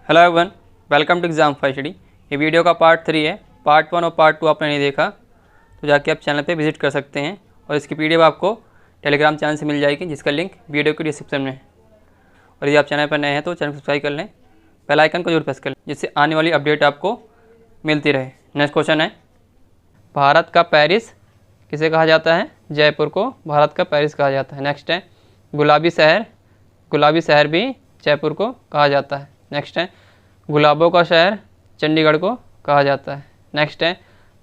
Hello everyone, welcome to exam five study. ये video का part 3 है। पार्ट 1 और पार्ट 2 आपने नहीं देखा तो जाके आप चैनल पे विजिट कर सकते हैं और इसकी पीडीएफ आपको टेलीग्राम चैनल से मिल जाएगी, जिसका लिंक वीडियो के डिस्क्रिप्शन में है। और यदि आप चैनल पर नए हैं तो चैनल सब्सक्राइब कर लें, बेल आइकन को जरूर प्रेस कर लें, जिससे आने वाली अपडेट आपको मिलती रहे। नेक्स्ट क्वेश्चन है, भारत का पेरिस किसे कहा जाता है? जयपुर को भारत का पेरिस कहा जाता है। नेक्स्ट है, गुलाबी शहर भी जयपुर को कहा जाता है। नेक्स्ट है, गुलाबों का शहर चंडीगढ़ को कहा जाता है। नेक्स्ट है,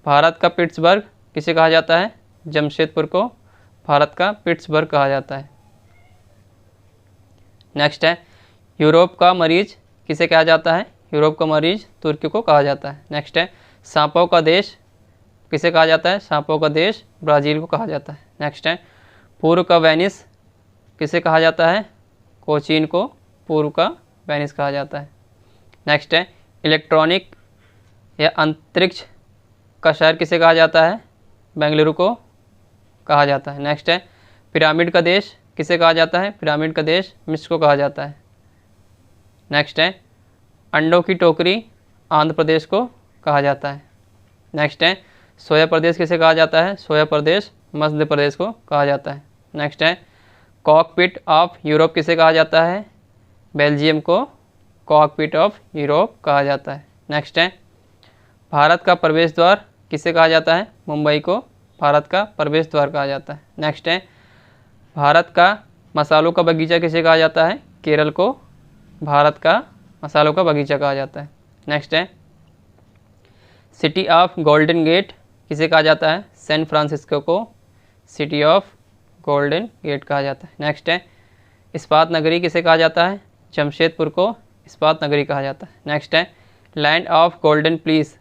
भारत का पिट्सबर्ग किसे कहा जाता है? जमशेदपुर को भारत का पिट्सबर्ग कहा जाता है। नेक्स्ट है, यूरोप का मरीज किसे कहा जाता है? यूरोप का मरीज तुर्की को कहा जाता है। नेक्स्ट है, सांपों का देश किसे कहा जाता है? सांपों का देश ब्राज़ील को कहा जाता है। नेक्स्ट है, पूर्व का वेनिस किसे कहा जाता है? कोचीन को पूर्व का वेनिस कहा जाता है। नेक्स्ट है, इलेक्ट्रॉनिक या अंतरिक्ष का शहर किसे कहा जाता है? बेंगलुरु को कहा जाता है। नेक्स्ट है, पिरामिड का देश किसे कहा जाता है? पिरामिड का देश मिस्र को कहा जाता है। नेक्स्ट है, अंडों की टोकरी आंध्र प्रदेश को कहा जाता है। नेक्स्ट है, सोया प्रदेश किसे कहा जाता है? सोया प्रदेश मध्य प्रदेश को कहा जाता है। नेक्स्ट है, कॉकपिट ऑफ यूरोप किसे कहा जाता है? बेल्जियम को कॉकपिट ऑफ यूरोप कहा जाता है। नेक्स्ट है, भारत का प्रवेश द्वार किसे कहा जाता है? मुंबई को भारत का प्रवेश द्वार कहा जाता है। नेक्स्ट है, भारत का मसालों का बगीचा किसे कहा जाता है? केरल को भारत का मसालों का बगीचा कहा जाता है। नेक्स्ट है, सिटी ऑफ गोल्डन गेट किसे कहा जाता है? सैन फ्रांसिस्को को सिटी ऑफ गोल्डन गेट कहा जाता है। नेक्स्ट है, इस्पात नगरी किसे कहा जाता है? जमशेदपुर को इस्पात नगरी कहा जाता है। नेक्स्ट है, लैंड ऑफ गोल्डन पीस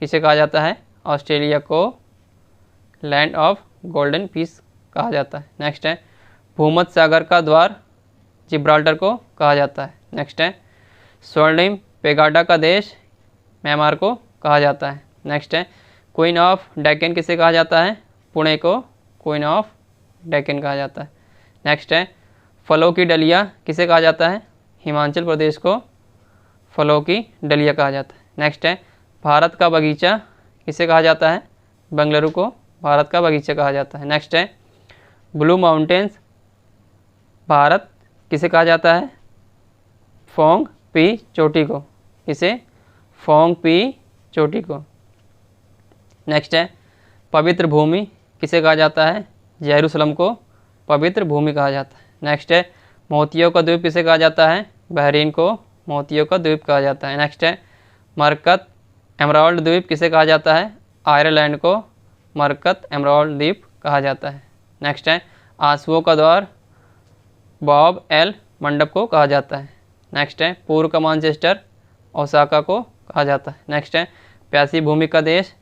किसे कहा जाता है? ऑस्ट्रेलिया को लैंड ऑफ गोल्डन पीस कहा जाता है। नेक्स्ट है, भूमध्य सागर का द्वार जिब्राल्टर को कहा जाता है। नेक्स्ट है, स्वर्णिम पेगाडा का देश म्यांमार को कहा जाता है। नेक्स्ट है, क्वीन ऑफ डेक्कन किसे कहा जाता है? पुणे को क्वीन ऑफ डेक्कन कहा जाता है। नेक्स्ट है, फलों की डलिया किसे कहा जाता है? हिमाचल प्रदेश को फलों की डलिया कहा जाता है। नेक्स्ट है, भारत का बगीचा किसे कहा जाता है? बेंगलुरु को भारत का बगीचा कहा जाता है। नेक्स्ट है, ब्लू माउंटेन्स भारत किसे कहा जाता है? फोंग पी चोटी को किसे? फोंग पी चोटी को। नेक्स्ट है, पवित्र भूमि किसे कहा जाता है? जेरूसलम को पवित्र भूमि कहा जाता है। नेक्स्ट है, मोतियों का द्वीप किसे कहा जाता है? बहरीन को मोतियों का द्वीप कहा जाता है। नेक्स्ट है, मरकत एमराल्ड द्वीप किसे कहा जाता है? आयरलैंड को मरकत एमराल्ड द्वीप कहा जाता है। नेक्स्ट है, आंसुओं का द्वार बॉब एल मंडप को कहा जाता है। नेक्स्ट है, पूर्व का मानचेस्टर ओसाका को कहा जाता है। नेक्स्ट है, प्यासी भूमि का देश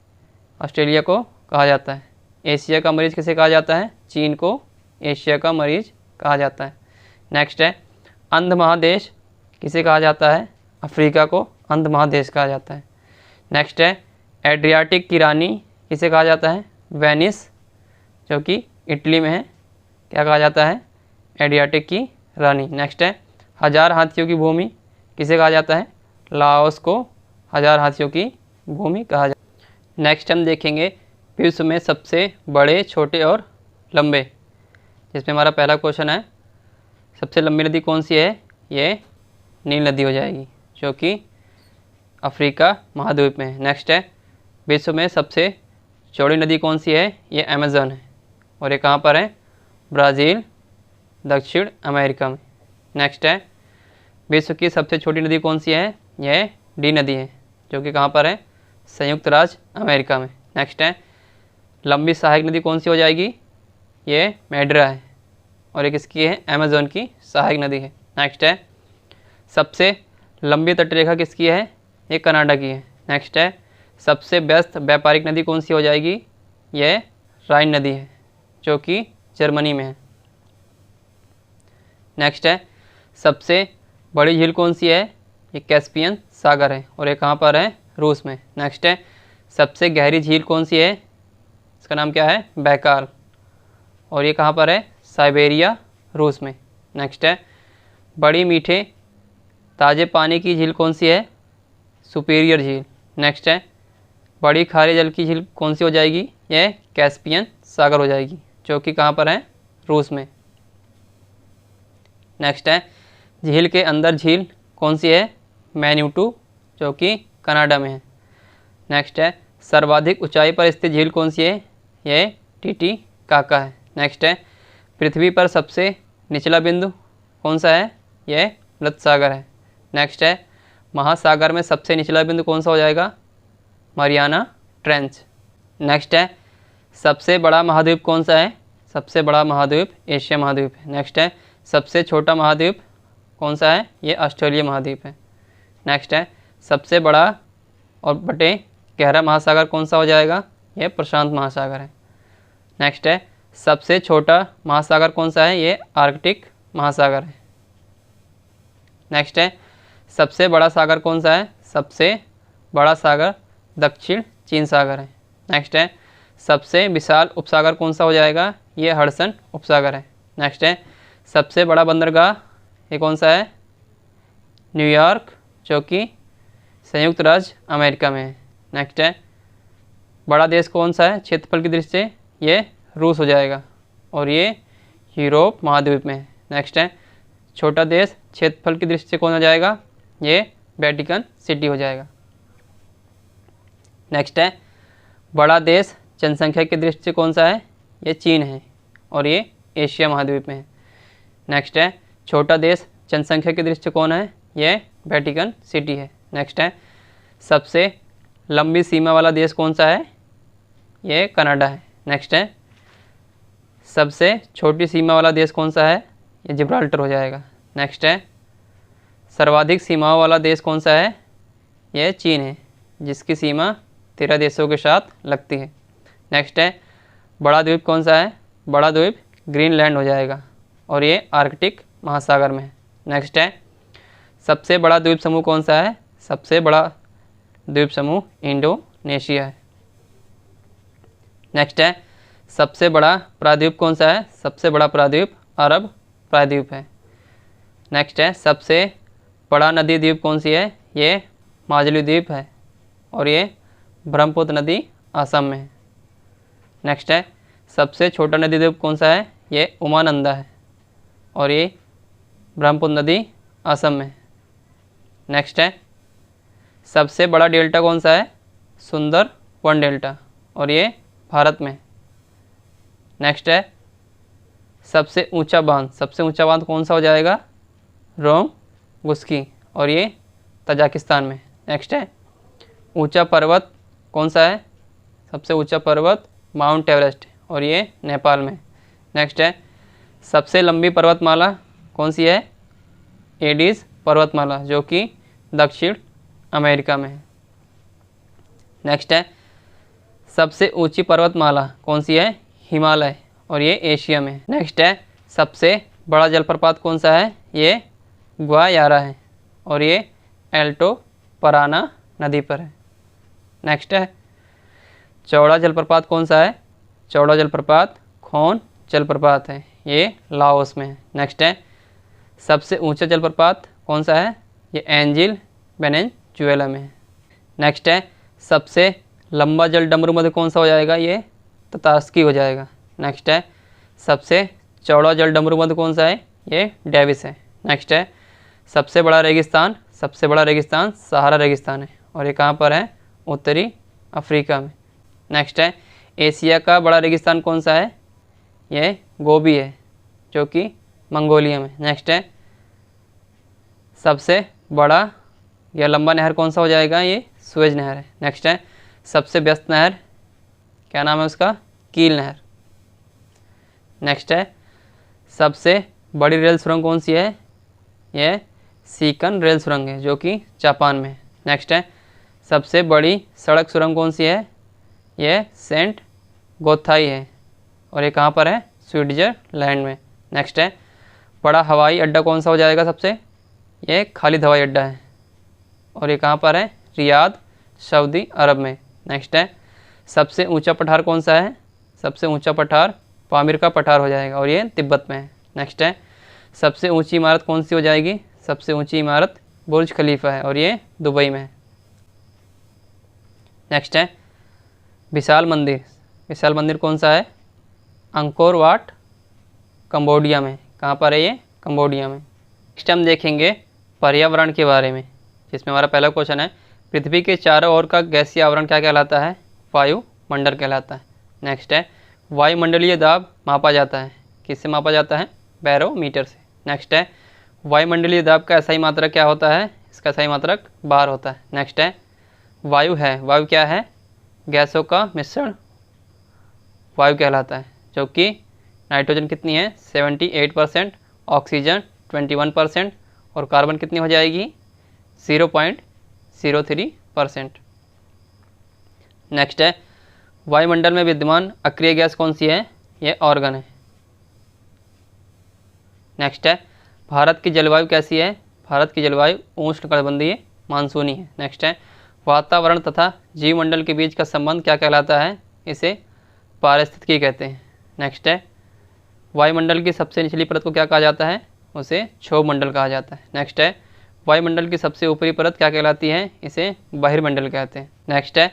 ऑस्ट्रेलिया को कहा जाता है। एशिया का मरीज किसे कहा जाता है? चीन को एशिया का मरीज कहा जाता है। नेक्स्ट है, अंध महादेश किसे कहा जाता है? अफ्रीका को अंध महादेश कहा जाता है। नेक्स्ट है, एड्रियाटिक की रानी किसे कहा जाता है? वेनिस, जो कि इटली में है, क्या कहा जाता है? एड्रियाटिक की रानी। नेक्स्ट है, हजार हाथियों की भूमि किसे कहा जाता है? लाओस को हजार हाथियों की भूमि कहा जाता है। नेक्स्ट हम देखेंगे विश्व में सबसे बड़े, छोटे और लंबे, जिसमें हमारा पहला क्वेश्चन है, सबसे लंबी नदी कौन सी है? ये नील नदी हो जाएगी, जो कि अफ्रीका महाद्वीप में है। नेक्स्ट है, विश्व में सबसे चौड़ी नदी कौन सी है? ये अमेज़न है, और ये कहाँ पर है? ब्राज़ील, दक्षिण अमेरिका में। नेक्स्ट है, विश्व की सबसे छोटी नदी कौन सी है? यह डी नदी है, जो कि कहाँ पर है? संयुक्त राज्य अमेरिका में। नेक्स्ट है, लंबी सहायक नदी कौन सी हो जाएगी? ये मेड्रा है, और एक किसकी है? अमेज़न की सहायक नदी है। नेक्स्ट है, सबसे लंबी तटरेखा किसकी है? ये कनाडा की है। नेक्स्ट है, सबसे व्यस्त व्यापारिक नदी कौन सी हो जाएगी? यह राइन नदी है, जो कि जर्मनी में है। नेक्स्ट है, सबसे बड़ी झील कौन सी है? ये कैस्पियन सागर है, और ये कहाँ पर है? रूस में। नेक्स्ट है, सबसे गहरी झील कौन सी है? इसका नाम क्या है? बैकाल, और ये कहाँ पर है? साइबेरिया, रूस में। नेक्स्ट है, बड़ी मीठे ताज़े पानी की झील कौन सी है? सुपीरियर झील। नेक्स्ट है बड़ी खारे जल की झील कौन सी हो जाएगी? यह कैस्पियन सागर हो जाएगी, जो कि कहाँ पर है? रूस में। नेक्स्ट है झील के अंदर झील कौन सी है? मैन्यूटू, जो कि कनाडा में है। नेक्स्ट है सर्वाधिक ऊंचाई पर स्थित झील कौन सी है? यह टीटीकाका है। नेक्स्ट है पृथ्वी पर सबसे निचला बिंदु कौन सा है? यह मृत सागर है। नेक्स्ट है महासागर में सबसे निचला बिंदु कौन सा हो जाएगा? Mariana trench. नेक्स्ट है सबसे बड़ा महाद्वीप कौन सा है? सबसे बड़ा महाद्वीप एशिया महाद्वीप है। नेक्स्ट है सबसे छोटा महाद्वीप कौन सा है? ये ऑस्ट्रेलिया महाद्वीप है। नेक्स्ट है सबसे बड़ा और बटे गहरा महासागर कौन सा हो जाएगा? ये प्रशांत महासागर है। नेक्स्ट है सबसे छोटा महासागर कौन सा है? ये आर्कटिक महासागर है। नेक्स्ट है सबसे बड़ा सागर कौन सा है? सबसे बड़ा सागर दक्षिण चीन सागर है। नेक्स्ट है सबसे विशाल उपसागर कौन सा हो जाएगा? ये हडसन उपसागर है। नेक्स्ट है सबसे बड़ा बंदरगाह ये कौन सा है? न्यूयॉर्क, जो कि संयुक्त राज्य अमेरिका में है। नेक्स्ट है बड़ा देश कौन सा है क्षेत्रफल की दृष्टि से? ये रूस हो जाएगा और ये यूरोप महाद्वीप में है। नेक्स्ट है छोटा देश क्षेत्रफल की दृष्टि से कौन हो जाएगा? ये वेटिकन सिटी हो जाएगा। नेक्स्ट है बड़ा देश जनसंख्या की दृष्टि से कौन सा है? ये चीन है और ये एशिया महाद्वीप में है। नेक्स्ट है छोटा देश जनसंख्या की दृष्टि से कौन है? ये वेटिकन सिटी है। नेक्स्ट है सबसे लंबी सीमा वाला देश कौन सा है? ये कनाडा है। नेक्स्ट है सबसे छोटी सीमा वाला देश कौन सा है? ये जिब्राल्टर हो जाएगा। नेक्स्ट है सर्वाधिक सीमाओं वाला देश कौन सा है? ये चीन है, जिसकी सीमा 13 देशों के साथ लगती है। नेक्स्ट है बड़ा द्वीप कौन सा है? बड़ा द्वीप ग्रीनलैंड हो जाएगा और ये आर्कटिक महासागर में है। नेक्स्ट है सबसे बड़ा द्वीप समूह कौन सा है? सबसे बड़ा द्वीप समूह इंडोनेशिया है। नेक्स्ट है सबसे बड़ा प्रायद्वीप कौन सा है? सबसे बड़ा प्रायद्वीप अरब प्रायद्वीप है। नेक्स्ट है सबसे बड़ा नदी द्वीप कौन सी है? ये माजुली द्वीप है और ये ब्रह्मपुत्र नदी असम में है। नेक्स्ट है सबसे छोटा नदी द्वीप कौन सा है? ये उमानंदा है और ये ब्रह्मपुत्र नदी असम में है। नेक्स्ट है सबसे बड़ा डेल्टा कौन सा है? सुंदरवन डेल्टा और ये भारत में। नेक्स्ट है सबसे ऊंचा बांध कौन सा हो जाएगा? रोम गुस्की और ये तजाकिस्तान में। नेक्स्ट है ऊंचा पर्वत कौन सा है? सबसे ऊंचा पर्वत माउंट एवरेस्ट और ये नेपाल में। नेक्स्ट है सबसे लंबी पर्वतमाला कौन सी है? एडीज पर्वतमाला, जो कि दक्षिण अमेरिका में है। नेक्स्ट है सबसे ऊंची पर्वतमाला कौन सी है? हिमालय और ये एशिया में है। नेक्स्ट है सबसे बड़ा जलप्रपात कौन सा है? ये ग्वायारा है और ये एल्टो पराना नदी पर है। नेक्स्ट है चौड़ा जलप्रपात कौन सा है? चौड़ा जलप्रपात खोन जलप्रपात है, ये लाओस में है। नेक्स्ट है सबसे ऊंचा जलप्रपात कौन सा है? ये एंजिल वेनेजुएला में है। नेक्स्ट है सबसे लंबा जल डमरू मध्य कौन सा हो जाएगा? ये ततास्की हो जाएगा। नेक्स्ट है सबसे चौड़ा जल डमरू मध्य कौन सा है? ये डेविस है। नेक्स्ट है सबसे बड़ा रेगिस्तान सहारा रेगिस्तान है और ये कहाँ पर है? उत्तरी अफ्रीका में। नेक्स्ट है एशिया का बड़ा रेगिस्तान कौन सा है? ये गोबी है, जो कि मंगोलिया में। नेक्स्ट है सबसे बड़ा या लंबा नहर कौन सा हो जाएगा? ये सुएज नहर है। नेक्स्ट है सबसे व्यस्त नहर क्या नाम है उसका? कील नहर। नेक्स्ट है सबसे बड़ी रेल सुरंग कौन सी है? यह सीकन रेल सुरंग है, जो कि जापान में है। नेक्स्ट है सबसे बड़ी सड़क सुरंग कौन सी है? यह सेंट गोथाई है और ये कहाँ पर है? स्विट्जरलैंड में। नेक्स्ट है बड़ा हवाई अड्डा कौन सा हो जाएगा सबसे? ये खालिद हवाई अड्डा है और ये कहाँ पर है? रियाद, सऊदी अरब में। नेक्स्ट है सबसे ऊंचा पठार कौन सा है? सबसे ऊंचा पठार पामीर का पठार हो जाएगा और ये तिब्बत में है। नेक्स्ट है सबसे ऊंची इमारत कौन सी हो जाएगी? सबसे ऊंची इमारत बुर्ज खलीफा है और ये दुबई में है। नेक्स्ट है विशाल मंदिर। विशाल मंदिर कौन सा है? अंकोर वाट, कंबोडिया में। कहाँ पर है ये? कंबोडिया में। नेक्स्ट हम देखेंगे पर्यावरण के बारे में, जिसमें हमारा पहला क्वेश्चन है पृथ्वी के चारों ओर का गैसीय आवरण क्या कहलाता है? वायुमंडल कहलाता है। नेक्स्ट है वायुमंडलीय दाब मापा जाता है, किससे मापा जाता है? बैरोमीटर से। नेक्स्ट है वायुमंडलीय दाब का SI मात्रक क्या होता है? इसका SI मात्रक बार होता है। नेक्स्ट है वायु है, वायु क्या है? गैसों का मिश्रण वायु कहलाता है, जो कि नाइट्रोजन कितनी है? 78%, ऑक्सीजन 21% और कार्बन कितनी हो जाएगी? 0.03%। नेक्स्ट है वायुमंडल में विद्यमान अक्रिय गैस कौन सी है? यह ऑर्गन है। नेक्स्ट है भारत की जलवायु कैसी है? भारत की जलवायु उष्णकटिबंधीय मानसूनी है। नेक्स्ट है वातावरण तथा जीवमंडल के बीच का संबंध क्या कहलाता है? इसे पारिस्थितिकी कहते हैं। नेक्स्ट है वायुमंडल की सबसे निचली परत को क्या कहा जाता है? उसे क्षोभमंडल कहा जाता है। नेक्स्ट है वायुमंडल की सबसे ऊपरी परत क्या कहलाती है? इसे बहिर्मंडल कहते हैं। नेक्स्ट है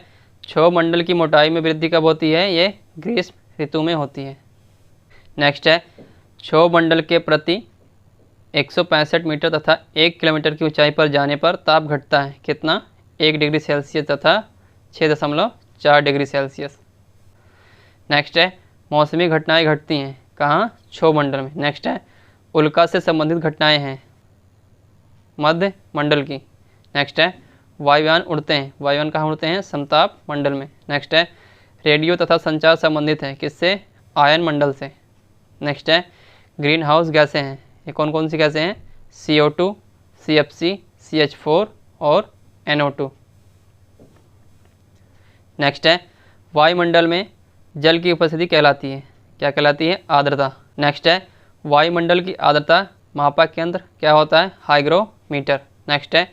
क्षोभमंडल की मोटाई में वृद्धि कब होती है? ये ग्रीष्म ऋतु में होती है। नेक्स्ट है क्षोभमंडल के प्रति 165 मीटर तथा 1 किलोमीटर की ऊंचाई पर जाने पर ताप घटता है कितना? 1 डिग्री सेल्सियस तथा 6.4 डिग्री सेल्सियस। नेक्स्ट है मौसमी घटनाएं घटती हैं कहाँ? क्षोभमंडल में। नेक्स्ट है उल्का से संबंधित घटनाएं हैं मध्य मंडल की। नेक्स्ट है वायुयान उड़ते हैं, वायुयान कहाँ उड़ते हैं? समताप मंडल में। नेक्स्ट है रेडियो तथा संचार संबंधित है किससे? आयन मंडल से। नेक्स्ट है ग्रीन हाउस गैसें हैं, ये कौन कौन सी गैसें हैं? CO2, CFC, CH4 और NO2। नेक्स्ट है वायुमंडल में जल की उपस्थिति कहलाती है, क्या कहलाती है? आर्द्रता। नेक्स्ट है वायुमंडल की आर्द्रता मापा केंद्र क्या होता है? हाइग्रोमीटर। नेक्स्ट है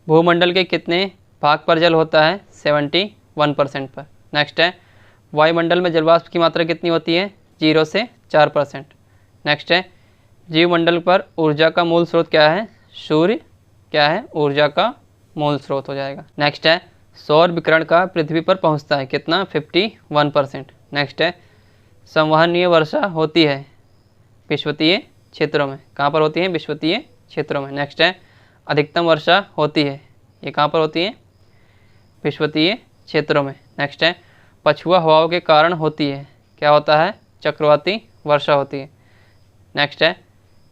भूमंडल के कितने भाग पर जल होता है? 71% पर। नेक्स्ट है वायुमंडल में जलवाष्प की मात्रा कितनी होती है? 0 से 4%। नेक्स्ट है जीवमंडल पर ऊर्जा का मूल स्रोत क्या है? सूर्य क्या है? ऊर्जा का मूल स्रोत हो जाएगा। नेक्स्ट है सौर विकिरण का पृथ्वी पर पहुंचता है कितना? 51%। नेक्स्ट है संवहनीय वर्षा होती है विषुवतीय क्षेत्रों में, कहाँ पर होती है? विषुवतीय क्षेत्रों में। नेक्स्ट है अधिकतम वर्षा होती है, ये कहाँ पर होती है? विषुवतीय क्षेत्रों में। नेक्स्ट है पछुआ हवाओं के कारण होती है, क्या होता है? चक्रवाती वर्षा होती है। नेक्स्ट है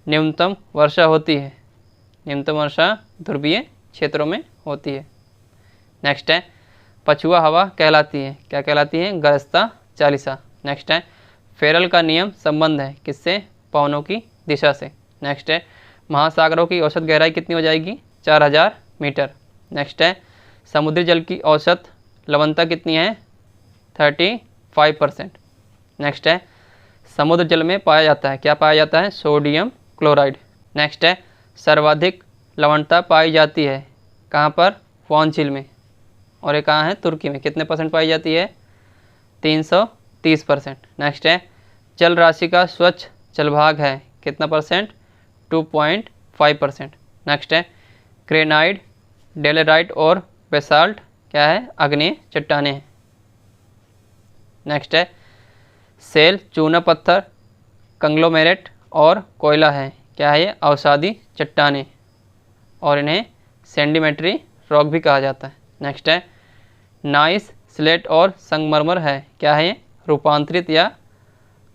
न्यूनतम वर्षा होती है, न्यूनतम वर्षा ध्रुवीय क्षेत्रों में होती है। नेक्स्ट है पछुआ हवा कहलाती है, क्या कहलाती है? गरजता चालिसा। नेक्स्ट है फेरल का नियम संबंध है किससे? पवनों की दिशा से। नेक्स्ट है महासागरों की औसत गहराई कितनी हो जाएगी? 4000 मीटर। नेक्स्ट है समुद्री जल की औसत लवणता कितनी है? 35%। नेक्स्ट है समुद्र जल में पाया जाता है, क्या पाया जाता है? Sodium chloride. नेक्स्ट है सर्वाधिक लवणता पाई जाती है कहाँ पर? वॉन झील में। और ये कहाँ है? तुर्की में। कितने % पाई जाती है? 330%। नेक्स्ट है जल राशि का स्वच्छ जलभाग है कितना %? 2.5%। नेक्स्ट है ग्रेनाइट, डेलेराइट और बेसाल्ट क्या है? आग्नेय चट्टानें हैं। नेक्स्ट है सेल, चूना पत्थर, कंग्लोमेरेट और कोयला है, क्या है? ये अवसादी चट्टानें और इन्हें सेंडिमेट्री रॉक भी कहा जाता है। नेक्स्ट है नाइस, स्लेट और संगमरमर है, क्या है? ये रूपांतरित या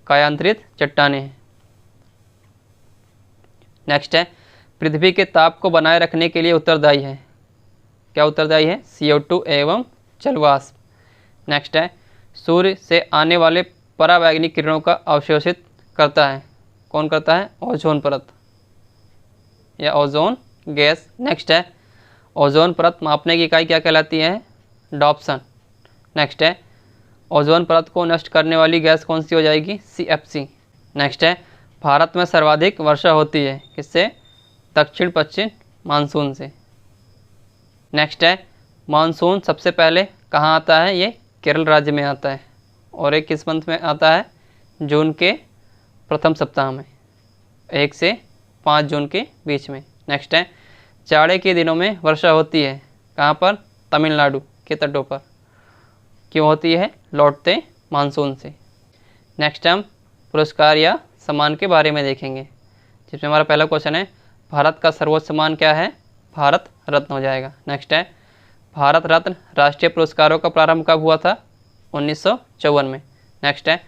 कायांतरित चट्टानें हैं। नेक्स्ट है पृथ्वी के ताप को बनाए रखने के लिए उत्तरदायी है, क्या उत्तरदायी है? CO2 एवं जलवाष्प। नेक्स्ट है सूर्य से आने वाले परावैंगनिक किरणों का अवशोषित करता है, कौन करता है? ओजोन परत या ओजोन गैस। नेक्स्ट है ओजोन परत मापने की इकाई क्या कहलाती है? डॉप्सन। नेक्स्ट है ओजोन परत को नष्ट करने वाली गैस कौन सी हो जाएगी? CFC। नेक्स्ट है भारत में सर्वाधिक वर्षा होती है किससे? दक्षिण पश्चिम मानसून से। नेक्स्ट है मानसून सबसे पहले कहाँ आता है? ये केरल राज्य में आता है और एक किस मंथ में आता है? जून के प्रथम सप्ताह में, 1 से 5 जून के बीच में। नेक्स्ट है जाड़े के दिनों में वर्षा होती है कहाँ पर? तमिलनाडु के तटों पर। क्यों होती है? लौटते मानसून से। नेक्स्ट हम पुरस्कार या सम्मान के बारे में देखेंगे, जिसमें हमारा पहला क्वेश्चन है भारत का सर्वोच्च सम्मान क्या है? भारत रत्न हो जाएगा। नेक्स्ट है भारत रत्न राष्ट्रीय पुरस्कारों का प्रारंभ कब हुआ था? 1954 में। नेक्स्ट है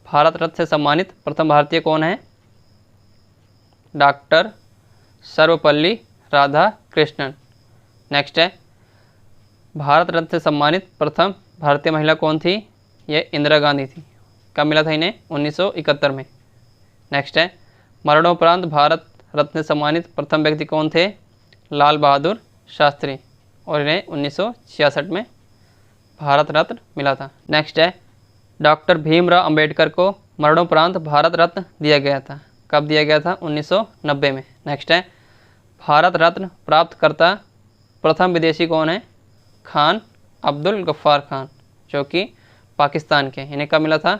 भारत रत्न से सम्मानित प्रथम भारतीय कौन है? डॉक्टर सर्वपल्ली राधाकृष्णन। नेक्स्ट है भारत रत्न से सम्मानित प्रथम भारतीय महिला कौन थी? ये इंदिरा गांधी थी। कब मिला था इन्हें? 1971 में। नेक्स्ट है मरणोपरांत भारत रत्न से सम्मानित प्रथम व्यक्ति कौन थे? लाल बहादुर शास्त्री, और इन्हें 1966 में भारत रत्न मिला था। नेक्स्ट है डॉक्टर भीमराव अंबेडकर को मरणोपरांत भारत रत्न दिया गया था। कब दिया गया था? 1990 में। नेक्स्ट है भारत रत्न प्राप्तकर्ता प्रथम विदेशी कौन है? खान अब्दुल गफ्फार खान, जो कि पाकिस्तान के। इन्हें कब मिला था?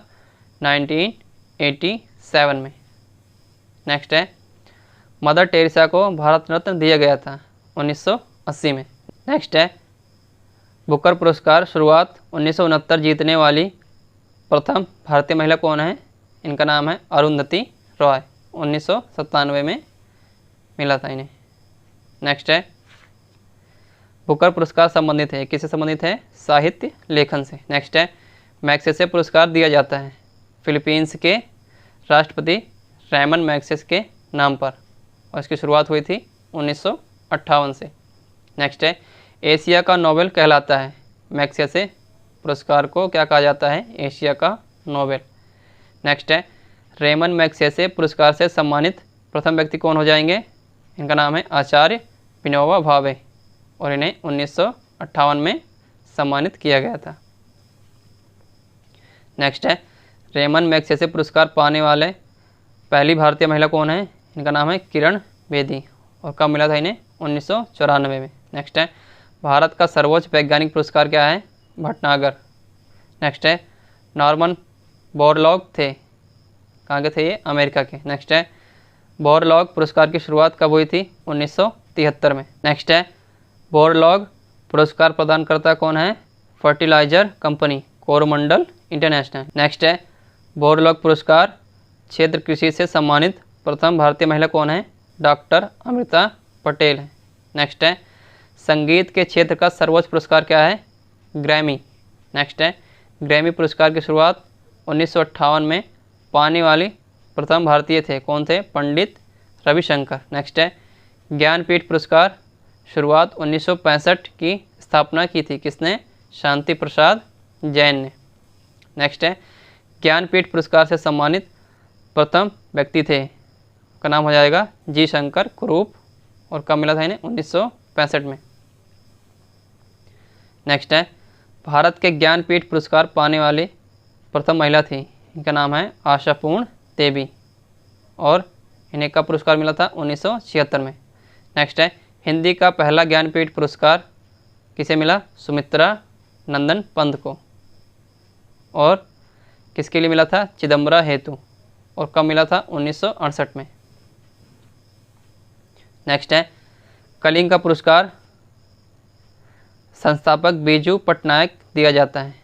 1987 में। नेक्स्ट है मदर टेरेसा को भारत रत्न दिया गया था 1980 में। नेक्स्ट है बुकर पुरस्कार शुरुआत 1969 जीतने वाली प्रथम भारतीय महिला कौन है? इनका नाम है अरुंधति रॉय। 1997 में मिला था इन्हें। नेक्स्ट है बुकर पुरस्कार संबंधित है, किससे संबंधित है? साहित्य लेखन से। नेक्स्ट है मैग्सेसे पुरस्कार दिया जाता है फिलीपींस के राष्ट्रपति रेमन मैग्सेसे के नाम पर, और इसकी शुरुआत हुई थी 1958 से। नेक्स्ट है एशिया का नोबेल कहलाता है। मैग्सेसे पुरस्कार को क्या कहा जाता है? एशिया का नोबेल। नेक्स्ट है रेमन मैग्सेसे पुरस्कार से सम्मानित प्रथम व्यक्ति कौन हो जाएंगे? इनका नाम है आचार्य विनोबा भावे, और इन्हें 1958 में सम्मानित किया गया था। नेक्स्ट है रेमन मैग्सेसे पुरस्कार पाने वाले पहली भारतीय महिला कौन है? इनका नाम है किरण बेदी, और कब मिला था इन्हें? 1994 में। नेक्स्ट है भारत का सर्वोच्च वैज्ञानिक पुरस्कार क्या है? भटनागर। नेक्स्ट है नॉर्मन बोरलॉग थे, कहाँ के थे ये? अमेरिका के। नेक्स्ट है बोरलॉग पुरस्कार की शुरुआत कब हुई थी? 1973 में। नेक्स्ट है बोरलॉग पुरस्कार प्रदानकर्ता कौन है? Fertilizer company Coromandel International. Next है बोरलॉग पुरस्कार क्षेत्र कृषि से सम्मानित प्रथम भारतीय महिला कौन है? डॉक्टर अमृता पटेल है। नेक्स्ट है संगीत के क्षेत्र का सर्वोच्च पुरस्कार क्या है? ग्रैमी। नेक्स्ट है ग्रैमी पुरस्कार की शुरुआत 1958 में पाने वाली प्रथम भारतीय थे, कौन थे? पंडित रविशंकर। नेक्स्ट है ज्ञानपीठ पुरस्कार शुरुआत 1965 की स्थापना की थी, किसने? शांति प्रसाद जैन ने। नेक्स्ट है ज्ञानपीठ पुरस्कार से सम्मानित प्रथम व्यक्ति थे, का नाम हो जाएगा जी शंकर कुरूप, और कब मिला था इन्हें? 1965 में। नेक्स्ट है भारत के ज्ञानपीठ पुरस्कार पाने वाली प्रथम महिला थी, इनका नाम है आशापूर्ण देवी, और इन्हें कब पुरस्कार मिला था? 1976 में। नेक्स्ट है हिंदी का पहला ज्ञानपीठ पुरस्कार किसे मिला? सुमित्रा नंदन पंत को, और किसके लिए मिला था? चिदम्बरा हेतु, और कब मिला था? 1968 में। नेक्स्ट है कलिंग का पुरस्कार संस्थापक बीजू पटनायक दिया जाता है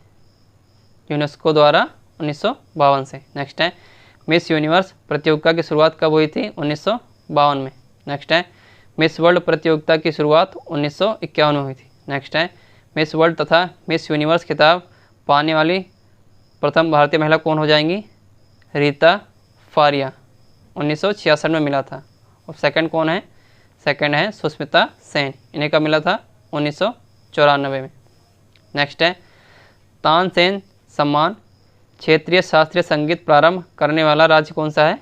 यूनेस्को द्वारा 1952 से। नेक्स्ट है मिस यूनिवर्स प्रतियोगिता की शुरुआत कब हुई थी? 1952 में। नेक्स्ट है मिस वर्ल्ड प्रतियोगिता की शुरुआत 1951 में हुई थी। नेक्स्ट है मिस वर्ल्ड तथा मिस यूनिवर्स खिताब पाने वाली प्रथम भारतीय महिला कौन हो जाएंगी? रीता फारिया, 1966 में मिला था। और सेकंड कौन है? सेकंड है सुष्मिता सेन, इन्हें कब मिला था? 1994 में। नेक्स्ट है तानसेन सम्मान क्षेत्रीय शास्त्रीय संगीत प्रारंभ करने वाला राज्य कौन सा है?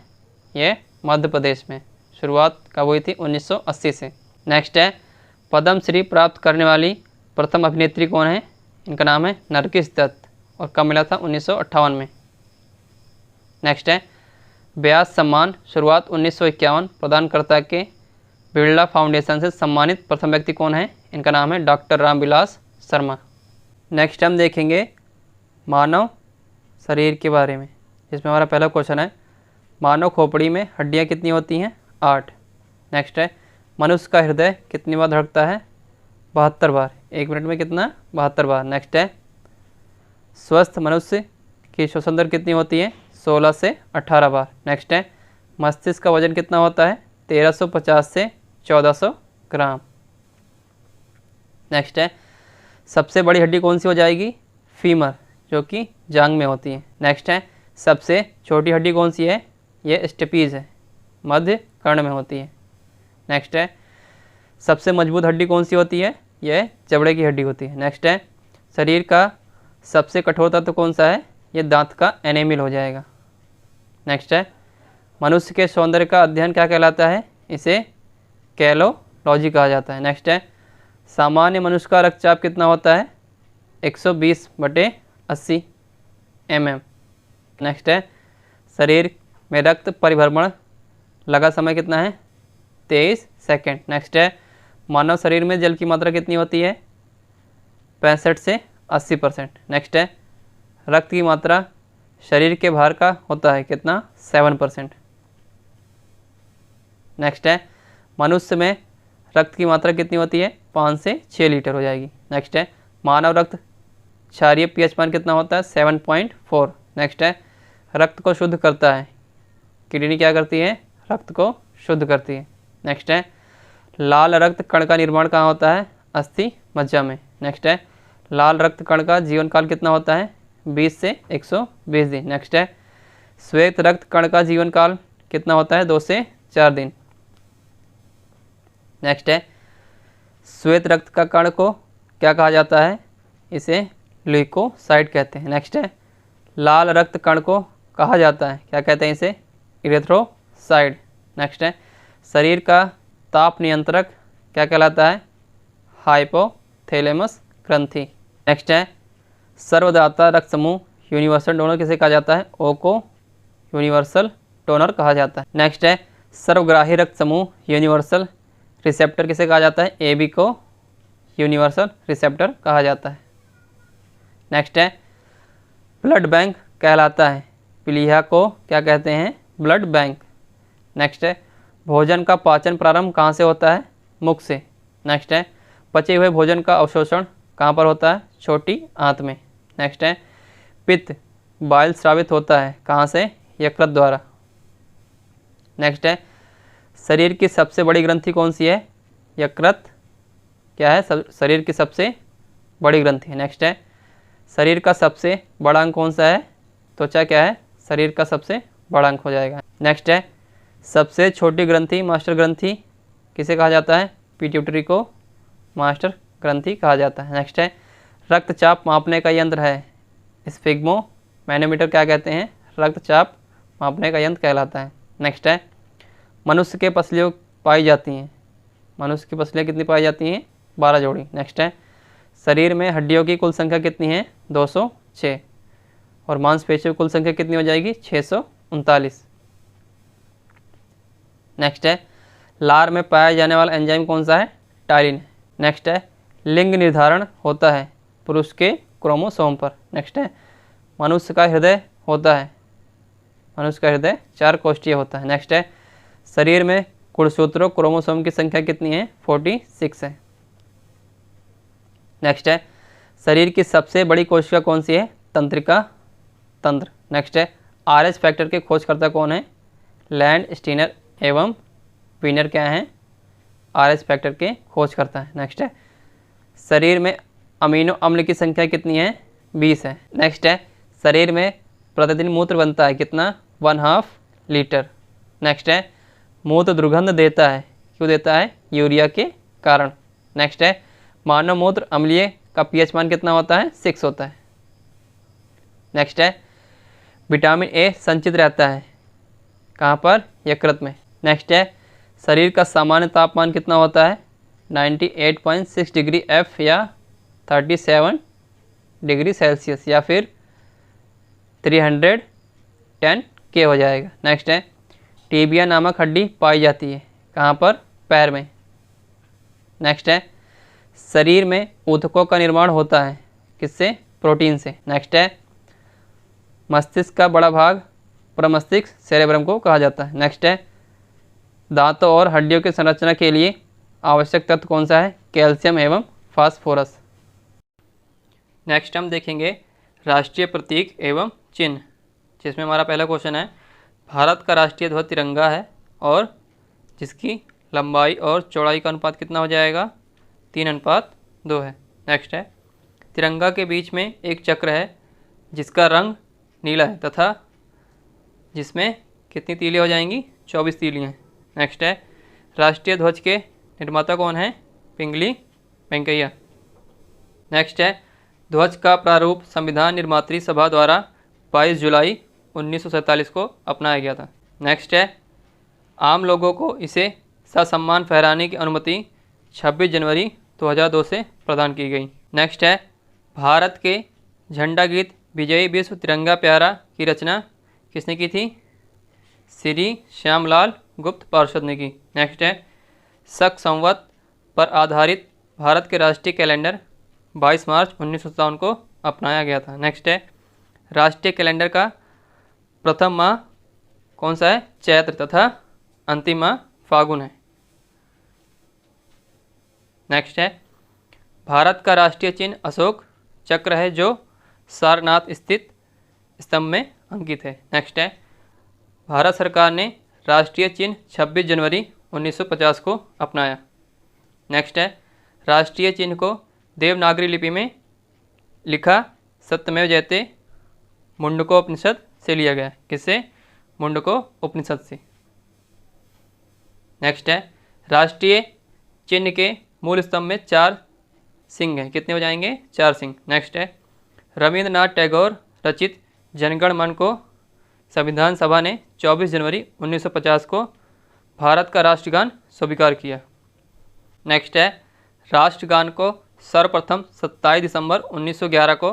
ये मध्य प्रदेश में। शुरुआत कब हुई थी? 1980 से। नेक्स्ट है पद्मश्री प्राप्त करने वाली प्रथम अभिनेत्री कौन है? इनका नाम है नरगिस दत्त, और कब मिला था? 1958 में। नेक्स्ट है व्यास सम्मान शुरुआत 1951 प्रदानकर्ता के बिरला फाउंडेशन से सम्मानित प्रथम व्यक्ति कौन है? इनका नाम है डॉक्टर रामविलास शर्मा। नेक्स्ट हम देखेंगे मानव शरीर के बारे में, जिसमें हमारा पहला क्वेश्चन है मानव खोपड़ी में हड्डियां कितनी होती हैं? 8। नेक्स्ट है मनुष्य का हृदय कितनी बार धड़कता है? 72 बार। 1 मिनट में कितना? 72 बार। नेक्स्ट है, स्वस्थ मनुष्य की श्वसन दर कितनी होती है? 16 से 18 बार। नेक्स्ट है, मस्तिष्क का वजन कितना होता है? 1350 से 1400 ग्राम। नेक्स्ट है, सबसे बड़ी हड्डी कौन सी हो जाएगी? फीमर, जो कि जांग में होती है। नेक्स्ट है, सबसे छोटी हड्डी कौन सी है? ये स्टेपीज है, मध्य कर्ण में होती है। नेक्स्ट है, सबसे मजबूत हड्डी कौन सी होती है? यह चमड़े की हड्डी होती है। नेक्स्ट है, शरीर का सबसे कठोर तत्व कौन सा है? ये दांत का एनेमिल हो जाएगा। नेक्स्ट है, मनुष्य के सौंदर्य का अध्ययन क्या कहलाता है? इसे कैलोलॉजी कहा जाता है। नेक्स्ट है, सामान्य मनुष्य का रक्तचाप कितना होता है? 120/80 mm। नेक्स्ट है, शरीर में रक्त परिभ्रमण लगा समय कितना है? 23 सेकेंड। नेक्स्ट है, मानव शरीर में जल की मात्रा कितनी होती है? 65 से 80%। नेक्स्ट है, रक्त की मात्रा शरीर के भार का होता है कितना? 7%। नेक्स्ट है, मनुष्य में रक्त की मात्रा कितनी होती है? 5 से 6 लीटर हो जाएगी। नेक्स्ट है, मानव रक्त क्षारीय पीएच मान कितना होता है? 7.4। नेक्स्ट है, रक्त को शुद्ध करता है, किडनी क्या करती है? रक्त को शुद्ध करती है। नेक्स्ट है, लाल रक्त कण का निर्माण कहाँ होता है? अस्थि मज्जा में। नेक्स्ट है, लाल रक्त कण का जीवन काल कितना होता है? 20 से 120 दिन। नेक्स्ट है, श्वेत रक्त कण का जीवन काल कितना होता है? 2 से 4 दिन। नेक्स्ट है, श्वेत रक्त का कण को क्या कहा जाता है? इसे ल्यूकोसाइट कहते हैं। नेक्स्ट है, लाल रक्त कण को कहा जाता है, क्या कहते हैं इसे? इरेथ्रोसाइट। नेक्स्ट है, शरीर का ताप नियंत्रक क्या कहलाता है? हाइपोथैलेमस ग्रंथि। नेक्स्ट है, सर्वदाता रक्त समूह यूनिवर्सल डोनर किसे कहा जाता है? ओ को यूनिवर्सल डोनर कहा जाता है। नेक्स्ट है, सर्वग्राही रक्त समूह यूनिवर्सल रिसेप्टर किसे कहा जाता है? ए बी को यूनिवर्सल रिसेप्टर कहा जाता है। नेक्स्ट है, ब्लड बैंक कहलाता है, प्लीहा को क्या कहते हैं? Blood bank. नेक्स्ट है, भोजन का पाचन प्रारंभ कहाँ से होता है? मुख से। नेक्स्ट है, पचे हुए भोजन का अवशोषण कहाँ पर होता है? छोटी आंत में। नेक्स्ट है, पित्त बाइल स्रावित होता है कहाँ से? यकृत द्वारा। नेक्स्ट है, शरीर की सबसे बड़ी ग्रंथि कौन सी है? यकृत क्या है? शरीर की सबसे बड़ी ग्रंथि। नेक्स्ट है, शरीर का सबसे बड़ा अंग कौन सा है? त्वचा क्या है? शरीर का सबसे बड़ा अंग हो जाएगा। नेक्स्ट है, सबसे छोटी ग्रंथि मास्टर ग्रंथि किसे कहा जाता है? पिट्यूटरी को मास्टर ग्रंथि कहा जाता है। नेक्स्ट है, रक्तचाप मापने का यंत्र है, स्फिग्मोमैनोमीटर क्या कहते हैं? रक्तचाप मापने का यंत्र कहलाता है। नेक्स्ट है, मनुष्य के पसलियों पाई जाती हैं, मनुष्य की पसलियाँ कितनी पाई जाती हैं? 12 जोड़ी। नेक्स्ट है, शरीर में हड्डियों की कुल संख्या कितनी है? 206। और मांसपेशियों की कुल संख्या कितनी हो जाएगी? 639। नेक्स्ट है, लार में पाया जाने वाला एंजाइम कौन सा है? टायलिन। नेक्स्ट है, लिंग निर्धारण होता है पुरुष के क्रोमोसोम पर। नेक्स्ट है, मनुष्य का हृदय होता है, मनुष्य का हृदय 4 कोष्ठीय होता है। नेक्स्ट है, शरीर में गुणसूत्रों क्रोमोसोम की संख्या कितनी है? 46 है। नेक्स्ट है, शरीर की सबसे बड़ी कोशिका कौन सी है? तंत्रिका तंत्र। नेक्स्ट है, RH फैक्टर के खोजकर्ता कौन है? लैंड स्टीनर एवं वीनर क्या हैं? RH फैक्टर के खोजकर्ता है। नेक्स्ट है, शरीर में अमीनो अम्ल की संख्या कितनी है? 20 है। नेक्स्ट है, शरीर में प्रतिदिन मूत्र बनता है कितना? 1/2 लीटर। नेक्स्ट है, मूत्र दुर्गंध देता है, क्यों देता है? यूरिया के कारण। नेक्स्ट है, मानव मूत्र अम्लीय का पीएच मान कितना होता है? 6 होता है। नेक्स्ट है, विटामिन ए संचित रहता है कहाँ पर? यकृत में। नेक्स्ट है, शरीर का सामान्य तापमान कितना होता है? 98.6 डिग्री F या 37 डिग्री सेल्सियस या फिर 310 K हो जाएगा। नेक्स्ट है, टीबिया नामक हड्डी पाई जाती है कहाँ पर? पैर में। नेक्स्ट है, शरीर में ऊतकों का निर्माण होता है किससे? प्रोटीन से। नेक्स्ट है, मस्तिष्क का बड़ा भाग प्रमस्तिष्क सेरेब्रम को कहा जाता है। नेक्स्ट है, दांतों और हड्डियों की संरचना के लिए आवश्यक तत्व कौन सा है? कैल्शियम एवं फास्फोरस। नेक्स्ट हम देखेंगे राष्ट्रीय प्रतीक एवं चिन्ह, जिसमें हमारा पहला क्वेश्चन है भारत का राष्ट्रीय ध्वज तिरंगा है और जिसकी लंबाई और चौड़ाई का अनुपात कितना हो जाएगा? 3:2 है। नेक्स्ट है तिरंगा के बीच में एक चक्र है जिसका रंग नीला है तथा जिसमें कितनी तीलियाँ हो जाएंगी? 24 तीलियाँ। नेक्स्ट है राष्ट्रीय ध्वज के निर्माता कौन है? पिंगली वेंकैया। नेक्स्ट है ध्वज का प्रारूप संविधान निर्मात्री सभा द्वारा 22 जुलाई 1947 को अपनाया गया था। नेक्स्ट है आम लोगों को इसे ससम्मान फहराने की अनुमति 26 जनवरी 2002 से प्रदान की गई। नेक्स्ट है भारत के झंडा गीत विजयी विश्व तिरंगा प्यारा की रचना किसने की थी? श्री श्यामलाल गुप्त पार्षद ने की। नेक्स्ट है शक संवत पर आधारित भारत के राष्ट्रीय कैलेंडर 22 मार्च 1957 को अपनाया गया था। नेक्स्ट है राष्ट्रीय कैलेंडर का प्रथम माह कौन सा है? चैत्र तथा अंतिम माह फागुन है। नेक्स्ट है भारत का राष्ट्रीय चिन्ह अशोक चक्र है जो सारनाथ स्थित स्तंभ में अंकित है। नेक्स्ट है भारत सरकार ने राष्ट्रीय चिन्ह 26 जनवरी 1950 को अपनाया। नेक्स्ट है राष्ट्रीय चिन्ह को देवनागरी लिपि में लिखा सत्यमेव जयते मुंडकोपनिषद से लिया गया। किससे? मुंडको उपनिषद से। नेक्स्ट है राष्ट्रीय चिन्ह के मूल स्तंभ में 4 सिंह हैं। कितने हो जाएंगे? 4 सिंह। नेक्स्ट है रविंद्रनाथ टैगोर रचित जनगण मन को संविधान सभा ने 24 जनवरी 1950 को भारत का राष्ट्रगान स्वीकार किया। नेक्स्ट है राष्ट्रगान को सर्वप्रथम 27 दिसंबर 1911 को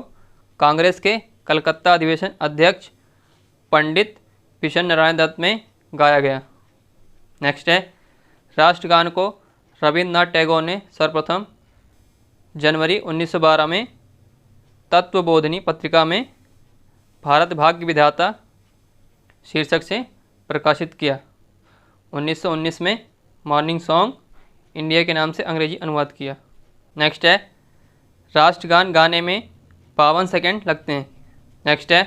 कांग्रेस के कलकत्ता अधिवेशन अध्यक्ष पंडित बिशन नारायण दत्त में गाया गया। नेक्स्ट है राष्ट्रगान को रविंद्रनाथ टैगोर ने सर्वप्रथम जनवरी 1912 में तत्वबोधिनी पत्रिका में भारत भाग्य विधाता शीर्षक से प्रकाशित किया। 1919 में मॉर्निंग सॉन्ग इंडिया के नाम से अंग्रेजी अनुवाद किया। नेक्स्ट है राष्ट्रगान गाने में 52 सेकंड लगते हैं। नेक्स्ट है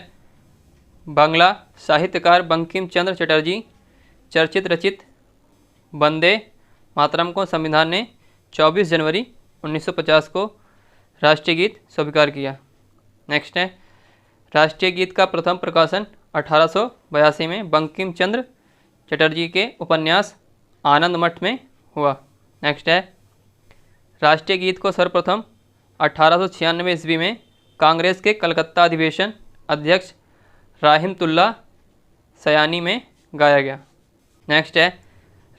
बांग्ला साहित्यकार बंकिम चंद्र चटर्जी चर्चित रचित वंदे मातरम को संविधान ने 24 जनवरी 1950 को राष्ट्रीय गीत स्वीकार किया। नेक्स्ट है राष्ट्रीय गीत का प्रथम प्रकाशन 1882 में बंकिम चंद्र चटर्जी के उपन्यास आनंद मठ में हुआ। नेक्स्ट है राष्ट्रीय गीत को सर्वप्रथम 1896 ईस्वी में कांग्रेस के कलकत्ता अधिवेशन अध्यक्ष राहिमतुल्ला सयानी में गाया गया। नेक्स्ट है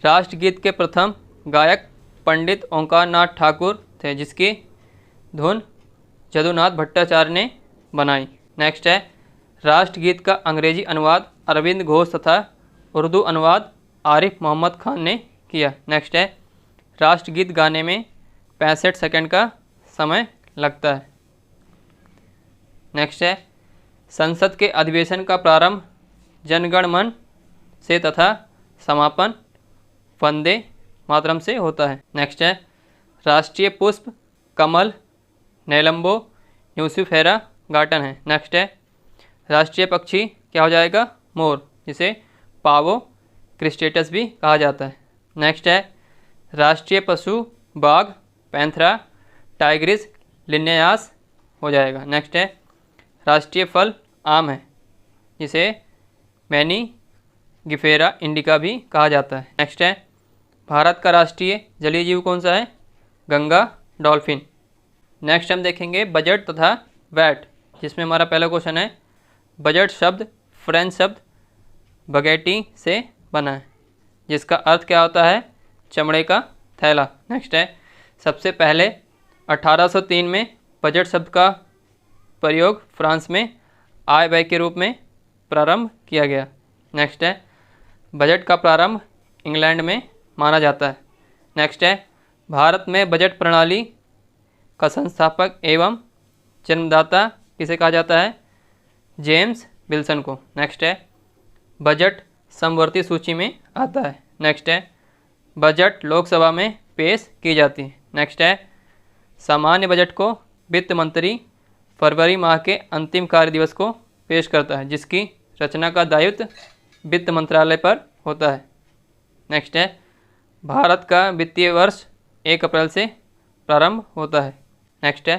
राष्ट्रगीत के प्रथम गायक पंडित ओंकार नाथ ठाकुर थे जिसकी धुन जदुनाथ भट्टाचार्य ने बनाई। नेक्स्ट है राष्ट्रगीत का अंग्रेजी अनुवाद अरविंद घोष तथा उर्दू अनुवाद आरिफ मोहम्मद खान ने किया। नेक्स्ट है राष्ट्रगीत गाने में 65 सेकंड का समय लगता है। नेक्स्ट है संसद के अधिवेशन का प्रारंभ जनगण मन से तथा समापन वंदे मातरम से होता है। नेक्स्ट है राष्ट्रीय पुष्प कमल नेलम्बो न्यूसिफेरा गार्टन है। नेक्स्ट है राष्ट्रीय पक्षी क्या हो जाएगा? मोर, जिसे पावो क्रिस्टेटस भी कहा जाता है। नेक्स्ट है राष्ट्रीय पशु बाघ पैंथरा टाइग्रिस लिन्नेयास हो जाएगा। नेक्स्ट है राष्ट्रीय फल आम है जिसे मैनी गिफेरा इंडिका भी कहा जाता है। नेक्स्ट है भारत का राष्ट्रीय जलीय जीव कौन सा है? गंगा डॉल्फिन। नेक्स्ट हम देखेंगे बजट तथा वैट, जिसमें हमारा पहला क्वेश्चन है बजट शब्द फ्रेंच शब्द बगेटी से बना है जिसका अर्थ क्या होता है? चमड़े का थैला। नेक्स्ट है सबसे पहले 1803 में बजट शब्द का प्रयोग फ्रांस में आय व्यय के रूप में प्रारंभ किया गया। नेक्स्ट है बजट का प्रारंभ इंग्लैंड में माना जाता है। नेक्स्ट है भारत में बजट प्रणाली का संस्थापक एवं जन्मदाता किसे कहा जाता है? जेम्स विल्सन को। नेक्स्ट है बजट समवर्ती सूची में आता है। नेक्स्ट है बजट लोकसभा में पेश की जाती है। नेक्स्ट है सामान्य बजट को वित्त मंत्री फरवरी माह के अंतिम कार्य दिवस को पेश करता है, जिसकी रचना का दायित्व वित्त मंत्रालय पर होता है। नेक्स्ट है भारत का वित्तीय वर्ष 1 अप्रैल से प्रारंभ होता है। नेक्स्ट है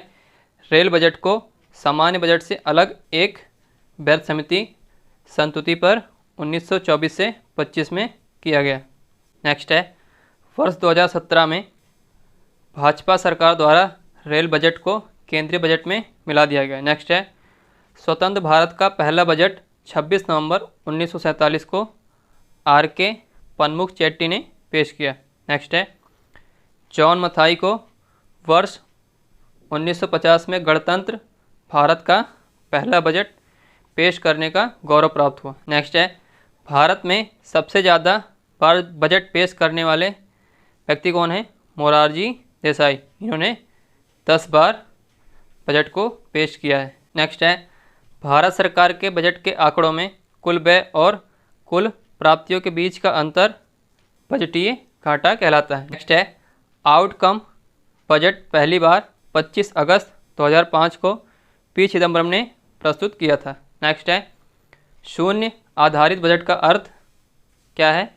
रेल बजट को सामान्य बजट से अलग एक व्यय समिति संस्तुति पर 1924 से 25 में किया गया। नेक्स्ट है वर्ष 2017 में भाजपा सरकार द्वारा रेल बजट को केंद्रीय बजट में मिला दिया गया। नेक्स्ट है स्वतंत्र भारत का पहला बजट 26 नवंबर 1947 को R.K. पनमुख चेट्टी ने पेश किया। नेक्स्ट है जॉन मथाई को वर्ष 1950 में गणतंत्र भारत का पहला बजट पेश करने का गौरव प्राप्त हुआ। नेक्स्ट है भारत में सबसे ज़्यादा बार बजट पेश करने वाले व्यक्ति कौन है? मोरारजी देसाई। इन्होंने 10 बार बजट को पेश किया है। नेक्स्ट है भारत सरकार के बजट के आंकड़ों में कुल व्यय और कुल प्राप्तियों के बीच का अंतर बजटीय घाटा कहलाता है। नेक्स्ट है आउटकम बजट पहली बार 25 अगस्त 2005 को पी चिदम्बरम ने प्रस्तुत किया था। नेक्स्ट है शून्य आधारित बजट का अर्थ क्या है?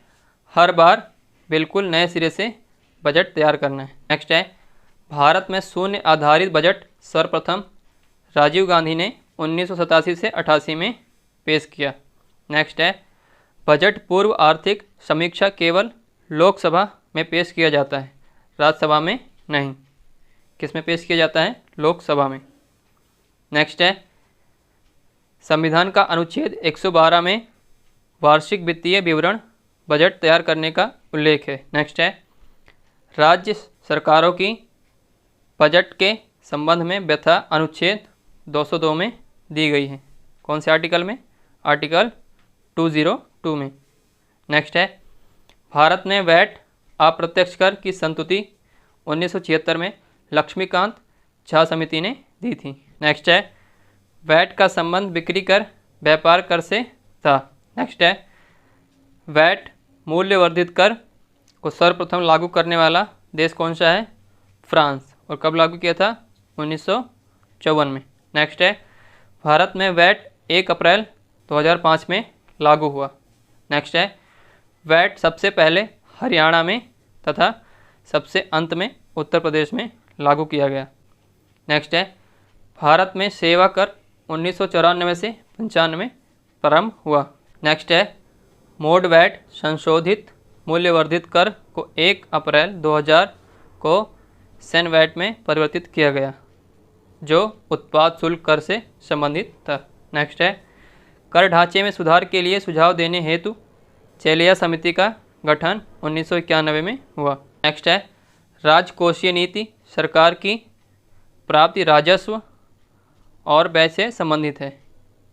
हर बार बिल्कुल नए सिरे से बजट तैयार करना है। नेक्स्ट है भारत में शून्य आधारित बजट सर्वप्रथम राजीव गांधी ने 1987 से 88 में पेश किया। नेक्स्ट है बजट पूर्व आर्थिक समीक्षा केवल लोकसभा में पेश किया जाता है, राज्यसभा में नहीं। किस में पेश किया जाता है? लोकसभा में। नेक्स्ट है संविधान का अनुच्छेद 112 में वार्षिक वित्तीय विवरण बजट तैयार करने का उल्लेख है। नेक्स्ट है राज्य सरकारों की बजट के संबंध में व्यवस्था अनुच्छेद 202 में दी गई है। कौन से आर्टिकल में? आर्टिकल 202 में। नेक्स्ट है भारत ने वैट अप्रत्यक्ष कर की संस्तुति 1976 में लक्ष्मीकांत झा समिति ने दी थी। नेक्स्ट है वैट का संबंध बिक्री कर व्यापार कर से था। नेक्स्ट है वैट मूल्यवर्धित कर को सर्वप्रथम लागू करने वाला देश कौन सा है? फ्रांस। और कब लागू किया था? 1954 में। नेक्स्ट है भारत में वैट 1 अप्रैल 2005 में लागू हुआ। नेक्स्ट है वैट सबसे पहले हरियाणा में तथा सबसे अंत में उत्तर प्रदेश में लागू किया गया। नेक्स्ट है भारत में सेवा कर 1994 से 95 में प्रारंभ हुआ। नेक्स्ट है मोड वैट संशोधित मूल्यवर्धित कर को 1 अप्रैल 2000 को सेन वैट में परिवर्तित किया गया, जो उत्पाद शुल्क कर से संबंधित था। नेक्स्ट है कर ढांचे में सुधार के लिए सुझाव देने हेतु चेलिया समिति का गठन 1991 में हुआ। नेक्स्ट है राजकोषीय नीति सरकार की प्राप्ति राजस्व और व्यय से संबंधित है।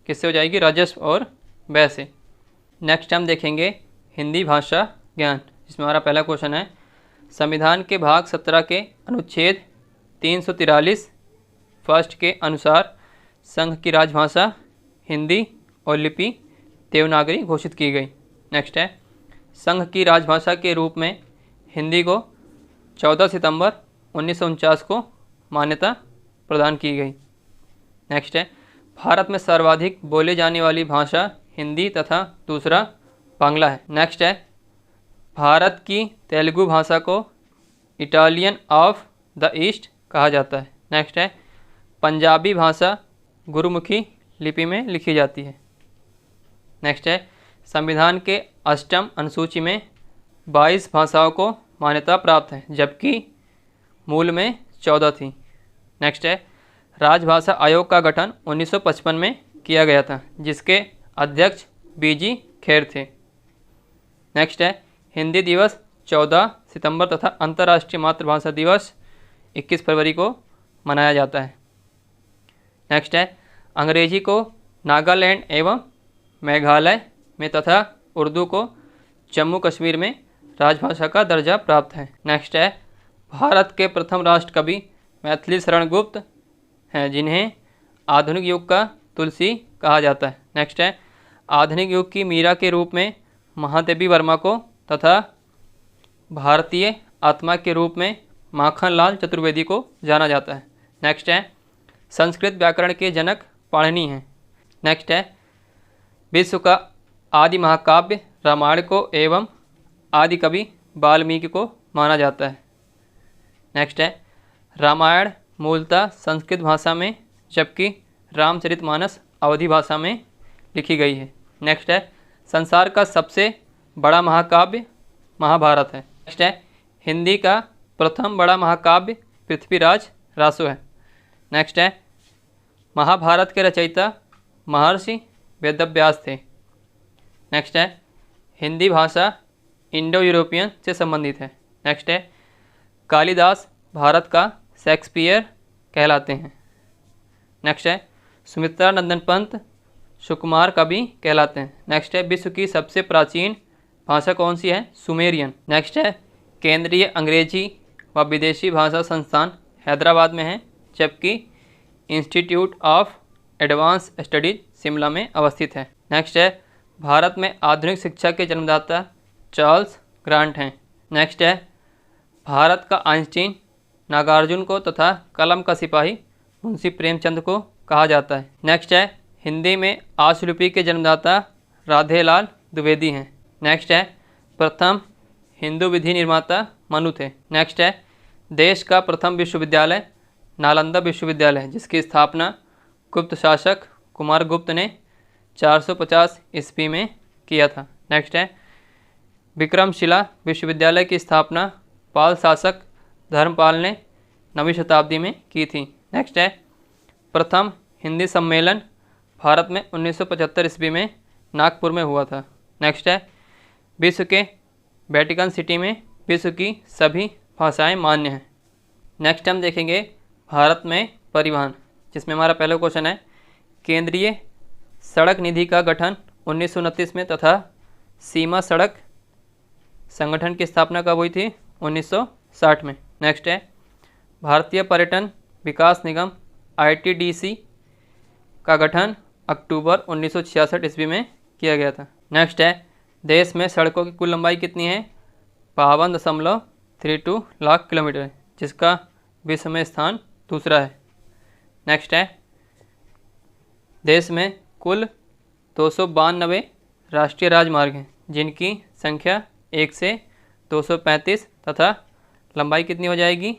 किससे हो जाएगी? राजस्व और व्यय से। नेक्स्ट हम देखेंगे हिंदी भाषा ज्ञान, जिसमें हमारा पहला क्वेश्चन है संविधान के भाग 17 के अनुच्छेद 343 फर्स्ट के अनुसार संघ की राजभाषा हिंदी और लिपि देवनागरी घोषित की गई। नेक्स्ट है संघ की राजभाषा के रूप में हिंदी को 14 सितंबर 1949 को मान्यता प्रदान की गई। नेक्स्ट है भारत में सर्वाधिक बोले जाने वाली भाषा हिंदी तथा दूसरा बांग्ला है। नेक्स्ट है भारत की तेलुगु भाषा को इटालियन ऑफ द ईस्ट कहा जाता है। नेक्स्ट है पंजाबी भाषा गुरुमुखी लिपि में लिखी जाती है। नेक्स्ट है संविधान के 8वीं अनुसूची में 22 भाषाओं को मान्यता प्राप्त है, जबकि मूल में 14 थी। नेक्स्ट है राजभाषा आयोग का गठन 1955 में किया गया था, जिसके अध्यक्ष बीजी खेर थे। नेक्स्ट है हिंदी दिवस 14 सितंबर तथा अंतर्राष्ट्रीय मातृभाषा दिवस 21 फरवरी को मनाया जाता है। नेक्स्ट है अंग्रेजी को नागालैंड एवं मेघालय में तथा उर्दू को जम्मू कश्मीर में राजभाषा का दर्जा प्राप्त है। नेक्स्ट है भारत के प्रथम राष्ट्रकवि मैथिली शरण गुप्त हैं, जिन्हें आधुनिक युग का तुलसी कहा जाता है। नेक्स्ट है आधुनिक युग की मीरा के रूप में महादेवी वर्मा को तथा भारतीय आत्मा के रूप में माखनलाल चतुर्वेदी को जाना जाता है। नेक्स्ट है संस्कृत व्याकरण के जनक पाणिनि हैं। नेक्स्ट है विश्व का आदि महाकाव्य रामायण को एवं आदि कवि वाल्मीकि को माना जाता है। नेक्स्ट है रामायण मूलतः संस्कृत भाषा में जबकि रामचरितमानस अवधी भाषा में लिखी गई है। नेक्स्ट है संसार का सबसे बड़ा महाकाव्य महाभारत है। नेक्स्ट है हिंदी का प्रथम बड़ा महाकाव्य पृथ्वीराज रासो है। नेक्स्ट है महाभारत के रचयिता महर्षि वेदव्यास थे। नेक्स्ट है हिंदी भाषा इंडो यूरोपियन से संबंधित है। नेक्स्ट है कालिदास भारत का शेक्सपियर कहलाते हैं। नेक्स्ट है सुमित्रा नंदन पंत सुकुमार कवि कहलाते हैं। नेक्स्ट है विश्व की सबसे प्राचीन भाषा कौन सी है? सुमेरियन। नेक्स्ट है केंद्रीय अंग्रेजी व विदेशी भाषा संस्थान हैदराबाद में है जबकि institute of advance studies Shimla में अवस्थित है। नेक्स्ट है भारत में आधुनिक शिक्षा के जन्मदाता चार्ल्स ग्रांट हैं। नेक्स्ट है भारत का आइंस्टीन नागार्जुन को तथा कलम का सिपाही मुंशी प्रेमचंद को कहा जाता है। नेक्स्ट है हिंदी में आशुलिपि के जन्मदाता राधेलाल द्विवेदी हैं। नेक्स्ट है प्रथम हिंदू विधि निर्माता मनु थे। नेक्स्ट है देश का प्रथम विश्वविद्यालय नालंदा विश्वविद्यालय है जिसकी स्थापना गुप्त शासक कुमारगुप्त ने 450 ईस्वी में किया था। नेक्स्ट है विक्रमशिला विश्वविद्यालय की स्थापना पाल शासक धर्मपाल ने 9वीं शताब्दी में की थी। नेक्स्ट है प्रथम हिंदी सम्मेलन भारत में 1975 ईस्वी में नागपुर में हुआ था। नेक्स्ट है विश्व के वेटिकन सिटी में विश्व की सभी भाषाएं मान्य हैं। नेक्स्ट हम देखेंगे भारत में परिवहन, जिसमें हमारा पहला क्वेश्चन है केंद्रीय सड़क निधि का गठन 1929 में तथा सीमा सड़क संगठन की स्थापना कब हुई थी? 1960 में। नेक्स्ट है भारतीय पर्यटन विकास निगम ITDC का गठन अक्टूबर 1966 ईस्वी में किया गया था। नेक्स्ट है देश में सड़कों की कुल लंबाई कितनी है? 52.32 लाख किलोमीटर है जिसका विश्व में स्थान दूसरा है। नेक्स्ट है देश में कुल 292 राष्ट्रीय राजमार्ग हैं जिनकी संख्या 1 से 235 तथा लंबाई कितनी हो जाएगी?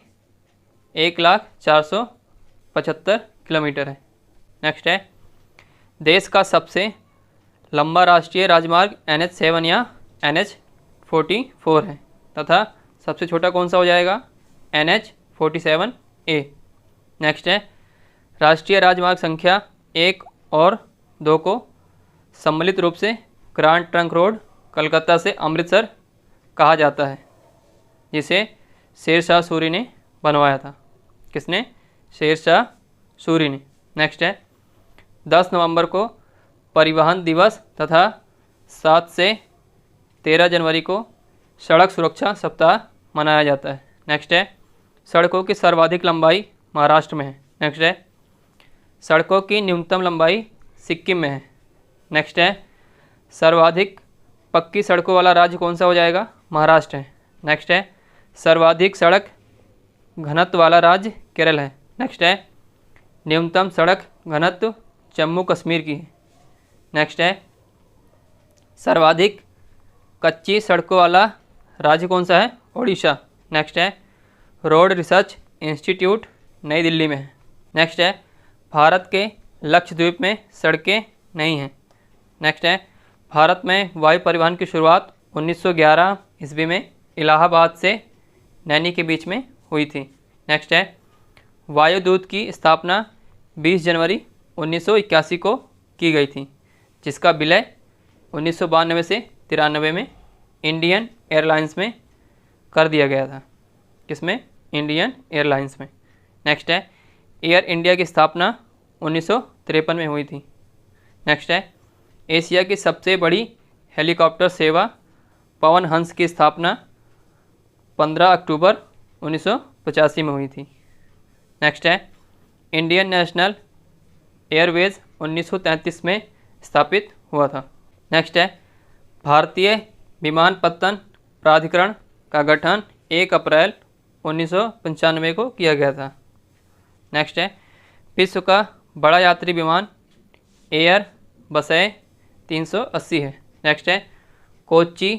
1,04,75 किलोमीटर है। नेक्स्ट है देश का सबसे लंबा राष्ट्रीय राजमार्ग NH7 या NH44 है तथा सबसे छोटा कौन सा हो जाएगा? NH47A। नेक्स्ट है राष्ट्रीय राजमार्ग संख्या 1 और 2 को सम्मिलित रूप से ग्रांड ट्रंक रोड कलकत्ता से अमृतसर कहा जाता है जिसे शेरशाह सूरी ने बनवाया था। किसने? शेरशाह सूरी ने। नेक्स्ट है 10 नवंबर को परिवहन दिवस तथा 7 से 13 जनवरी को सड़क सुरक्षा सप्ताह मनाया जाता है। नेक्स्ट है सड़कों की सर्वाधिक लंबाई महाराष्ट्र में है। नेक्स्ट है सड़कों की न्यूनतम लंबाई सिक्किम में है। नेक्स्ट है सर्वाधिक पक्की सड़कों वाला राज्य कौन सा हो जाएगा? महाराष्ट्र है। नेक्स्ट है सर्वाधिक सड़क घनत्व वाला राज्य केरल है। नेक्स्ट है न्यूनतम सड़क घनत्व जम्मू कश्मीर की है। नेक्स्ट है सर्वाधिक कच्ची सड़कों वाला राज्य कौन सा है? ओडिशा। नेक्स्ट है रोड रिसर्च इंस्टीट्यूट नई दिल्ली में है। नेक्स्ट है भारत के लक्षद्वीप में सड़कें नहीं हैं। नेक्स्ट है भारत में वायु परिवहन की शुरुआत 1911 ईस्वी में इलाहाबाद से नैनी के बीच में हुई थी। नेक्स्ट है वायुदूत की स्थापना 20 जनवरी 1981 को की गई थी जिसका विलय 1992 से 93 में इंडियन एयरलाइंस में कर दिया गया था। किसमें? इंडियन एयरलाइंस में। नेक्स्ट है एयर इंडिया की स्थापना 1953 में हुई थी। नेक्स्ट है एशिया की सबसे बड़ी हेलीकॉप्टर सेवा पवन हंस की स्थापना 15 अक्टूबर 1985 में हुई थी। नेक्स्ट है इंडियन नेशनल एयरवेज 1933 में स्थापित हुआ था। नेक्स्ट है भारतीय विमानपत्तन प्राधिकरण का गठन 1 अप्रैल 1995 को किया गया था। नेक्स्ट है विश्व का बड़ा यात्री विमान एयर बसय 380 है। नेक्स्ट है कोच्चि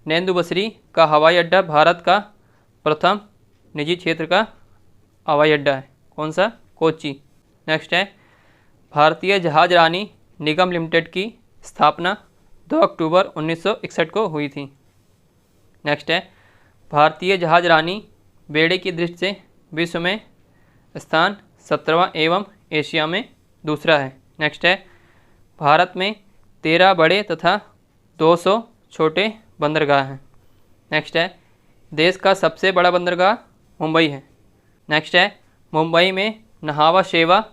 नेंदुबसरी का हवाई अड्डा भारत का प्रथम निजी क्षेत्र का हवाई अड्डा है। कौन सा? कोच्चि। नेक्स्ट है भारतीय जहाज रानी निगम लिमिटेड की स्थापना 2 अक्टूबर 1961 को हुई थी। नेक्स्ट है भारतीय जहाज रानी बेड़े की दृष्टि से विश्व में स्थान 17वां एवं एशिया में दूसरा है। नेक्स्ट है भारत में 13 बड़े तथा 200 छोटे बंदरगाह हैं। नेक्स्ट है देश का सबसे बड़ा बंदरगाह मुंबई है। नेक्स्ट है मुंबई में नहावा शेवा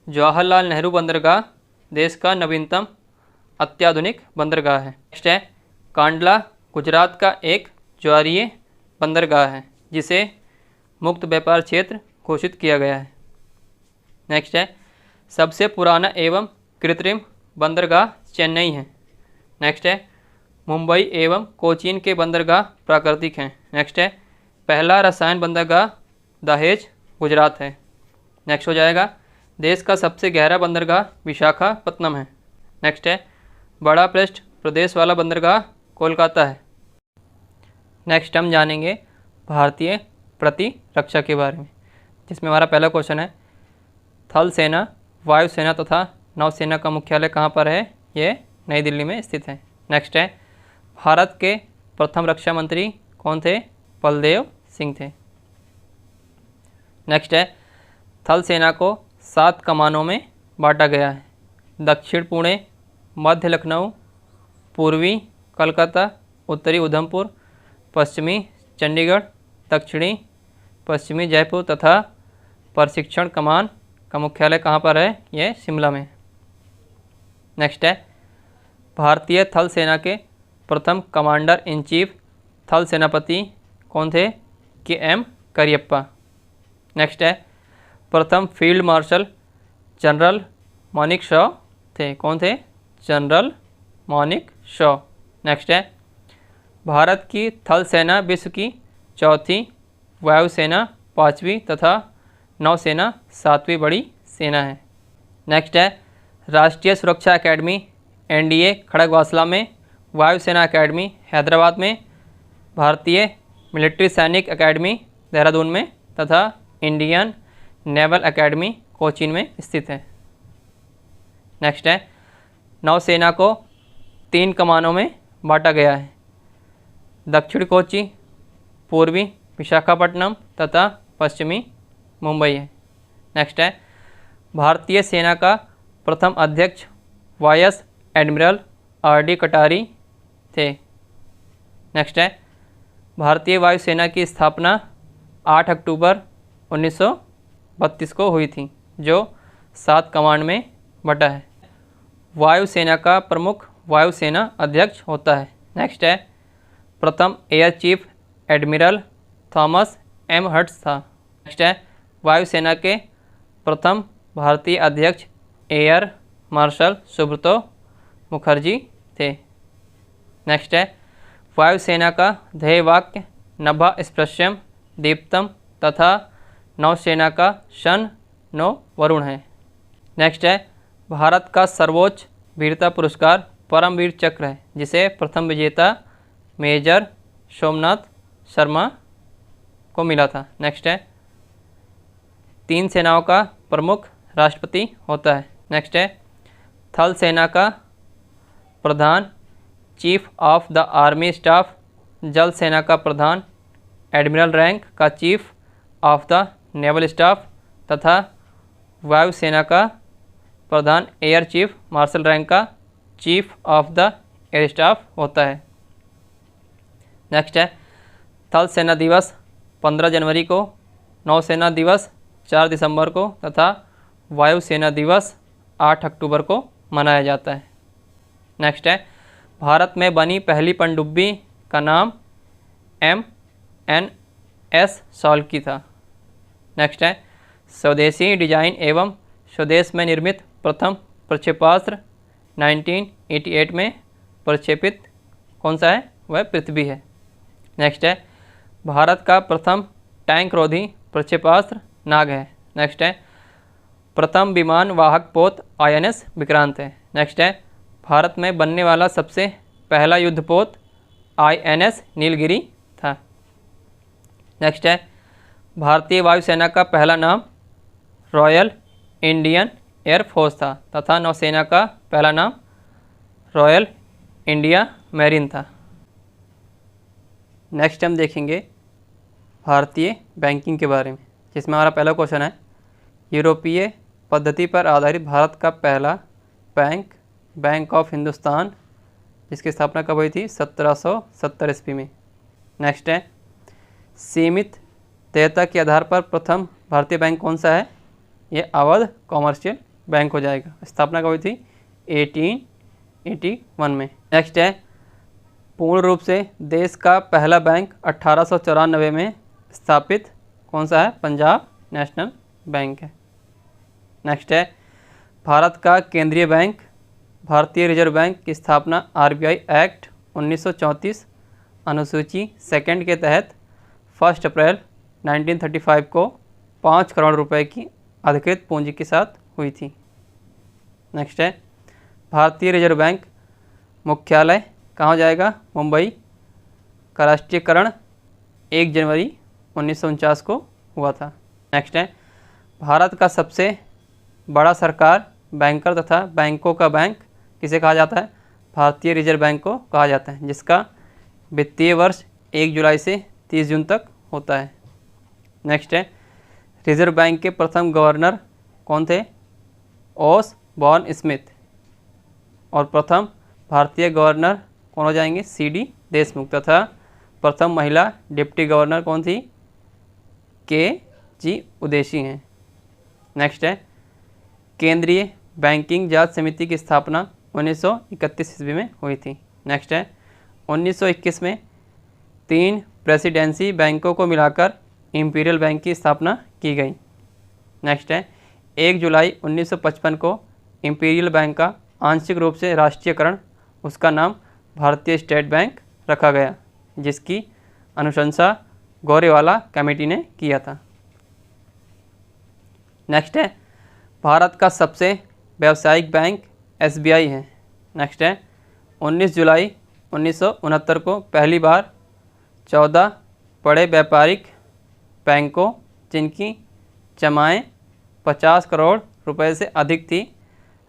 जवाहरलाल नेहरू बंदरगाह देश का नवीनतम अत्याधुनिक बंदरगाह है। नेक्स्ट है कांडला गुजरात का एक ज्वारीय बंदरगाह है जिसे मुक्त व्यापार क्षेत्र घोषित किया गया है। नेक्स्ट है सबसे पुराना एवं कृत्रिम बंदरगाह चेन्नई है। नेक्स्ट है मुंबई एवं कोचीन के बंदरगाह प्राकृतिक हैं। नेक्स्ट है पहला रसायन बंदरगाह दहेज गुजरात है। नेक्स्ट हो जाएगा देश का सबसे गहरा बंदरगाह विशाखापत्तनम है। नेक्स्ट है बड़ा पृष्ठ प्रदेश वाला बंदरगाह कोलकाता है। नेक्स्ट हम जानेंगे भारतीय प्रतिरक्षा के बारे में, जिसमें हमारा पहला क्वेश्चन है थल सेना, वायुसेना तथा नौसेना का मुख्यालय कहाँ पर है? ये नई दिल्ली में स्थित है। नेक्स्ट है भारत के प्रथम रक्षा मंत्री कौन थे? बलदेव सिंह थे। नेक्स्ट है थल सेना को 7 कमानों में बांटा गया है। दक्षिण पुणे, मध्य लखनऊ, पूर्वी कलकत्ता, उत्तरी उधमपुर, पश्चिमी चंडीगढ़, दक्षिणी पश्चिमी जयपुर तथा प्रशिक्षण कमान का मुख्यालय कहाँ पर है? ये शिमला में। नेक्स्ट है भारतीय थल सेना के प्रथम कमांडर इन चीफ थल सेनापति कौन थे? KM करियप्पा। नेक्स्ट है प्रथम field marshal general Manik Shaw थे। कौन थे? जनरल मानिक शॉ। नेक्स्ट है भारत की थल सेना विश्व की चौथी, वायुसेना 5वीं तथा नौसेना 7वीं बड़ी सेना है। नेक्स्ट है राष्ट्रीय सुरक्षा अकेडमी NDA खड़गवासला में, वायुसेना अकेडमी हैदराबाद में, भारतीय मिलिट्री सैनिक अकेडमी देहरादून में तथा इंडियन नेवल अकेडमी कोचीन में स्थित है। नेक्स्ट है नौसेना को 3 कमानों में बांटा गया है। दक्षिण कोच्चि, पूर्वी विशाखापट्टनम तथा पश्चिमी मुंबई है। नेक्स्ट है भारतीय सेना का प्रथम अध्यक्ष वाइस एडमिरल RD कटारी थे। नेक्स्ट है भारतीय वायुसेना की स्थापना 8 अक्टूबर 1932 को हुई थी, जो 7 कमांड में बटा है। वायुसेना का प्रमुख वायुसेना अध्यक्ष होता है। नेक्स्ट है प्रथम air chief admiral Thomas M huts था। नेक्स्ट है वायुसेना के प्रथम भारतीय अध्यक्ष एयर मार्शल सुब्रतो मुखर्जी थे। नेक्स्ट है वायुसेना का ध्येय वाक्य नभः स्पृश्यम दीप्तम तथा नौसेना का शन नो वरुण है। नेक्स्ट है भारत का सर्वोच्च वीरता पुरस्कार परमवीर चक्र है, जिसे प्रथम विजेता मेजर सोमनाथ शर्मा को मिला था। नेक्स्ट है 3 सेनाओं का प्रमुख राष्ट्रपति होता है। नेक्स्ट है थल सेना का प्रधान chief of the army staff, जल सेना का प्रधान एडमिरल रैंक का chief of the naval staff तथा वायुसेना का प्रधान एयर चीफ मार्शल रैंक का chief of the air staff होता है। नेक्स्ट है थल सेना दिवस 15 जनवरी को, नौसेना दिवस 4 दिसंबर को तथा वायुसेना दिवस 8 अक्टूबर को मनाया जाता है। नेक्स्ट है भारत में बनी पहली पनडुब्बी का नाम MNS सॉल्की था। नेक्स्ट है स्वदेशी डिजाइन एवं स्वदेश में निर्मित प्रथम प्रक्षेपास्त्र 1988 में प्रक्षेपित कौन सा है? वह पृथ्वी है। नेक्स्ट है भारत का प्रथम टैंक रोधी प्रक्षेपास्त्र नाग है। नेक्स्ट है प्रथम विमान वाहक पोत INS विक्रांत है। नेक्स्ट है भारत में बनने वाला सबसे पहला युद्धपोत INS नीलगिरी था। नेक्स्ट है भारतीय वायुसेना का पहला नाम रॉयल इंडियन एयरफोर्स था तथा नौसेना का पहला नाम रॉयल इंडिया मैरीन था। नेक्स्ट हम देखेंगे भारतीय बैंकिंग के बारे में, जिसमें हमारा पहला क्वेश्चन है यूरोपीय पद्धति पर आधारित भारत का पहला बैंक बैंक ऑफ हिंदुस्तान, जिसकी स्थापना कब हुई थी? 1770 ईस्वी में। नेक्स्ट है सीमित देयता के आधार पर प्रथम भारतीय बैंक कौन सा है? ये अवध कॉमर्शियल बैंक हो जाएगा। स्थापना कब हुई थी? 1881 में। नेक्स्ट है पूर्ण रूप से देश का पहला बैंक 1894 में स्थापित कौन सा है? पंजाब नेशनल बैंक है। नेक्स्ट है भारत का केंद्रीय बैंक भारतीय रिजर्व बैंक की स्थापना RBI एक्ट 1934 अनुसूची 2 के तहत 1 अप्रैल 1935 को 5 करोड़ रुपए की अधिकृत पूंजी के साथ हुई थी। नेक्स्ट है भारतीय रिजर्व बैंक मुख्यालय कहाँ हो जाएगा? मुंबई का राष्ट्रीयकरण 1 जनवरी 1949 को हुआ था। नेक्स्ट है भारत का सबसे बड़ा सरकार बैंकर तथा बैंकों का बैंक किसे कहा जाता है? भारतीय रिजर्व बैंक को कहा जाता है, जिसका वित्तीय वर्ष 1 जुलाई से 30 जून तक होता है। नेक्स्ट है रिजर्व बैंक के प्रथम गवर्नर कौन थे? Osborne Smith. और प्रथम भारतीय गवर्नर कौन हो जाएंगे? CD देशमुख। तथा प्रथम महिला डिप्टी गवर्नर कौन थी? KG उदेशी हैं। नेक्स्ट है केंद्रीय बैंकिंग जांच समिति की स्थापना 1931 ईस्वी में हुई थी। नेक्स्ट है 1921 में 3 प्रेसिडेंसी बैंकों को मिलाकर इंपीरियल बैंक की स्थापना की गई। नेक्स्ट है 1 जुलाई 1955 को इंपीरियल बैंक का आंशिक रूप से राष्ट्रीयकरण उसका नाम भारतीय स्टेट बैंक रखा गया, जिसकी अनुशंसा गौरेवाला कमेटी ने किया था। नेक्स्ट है भारत का सबसे व्यावसायिक बैंक SBI है। नेक्स्ट है 19 जुलाई 1969 को पहली बार 14 बड़े व्यापारिक बैंकों जिनकी जमाएं 50 करोड़ रुपए से अधिक थी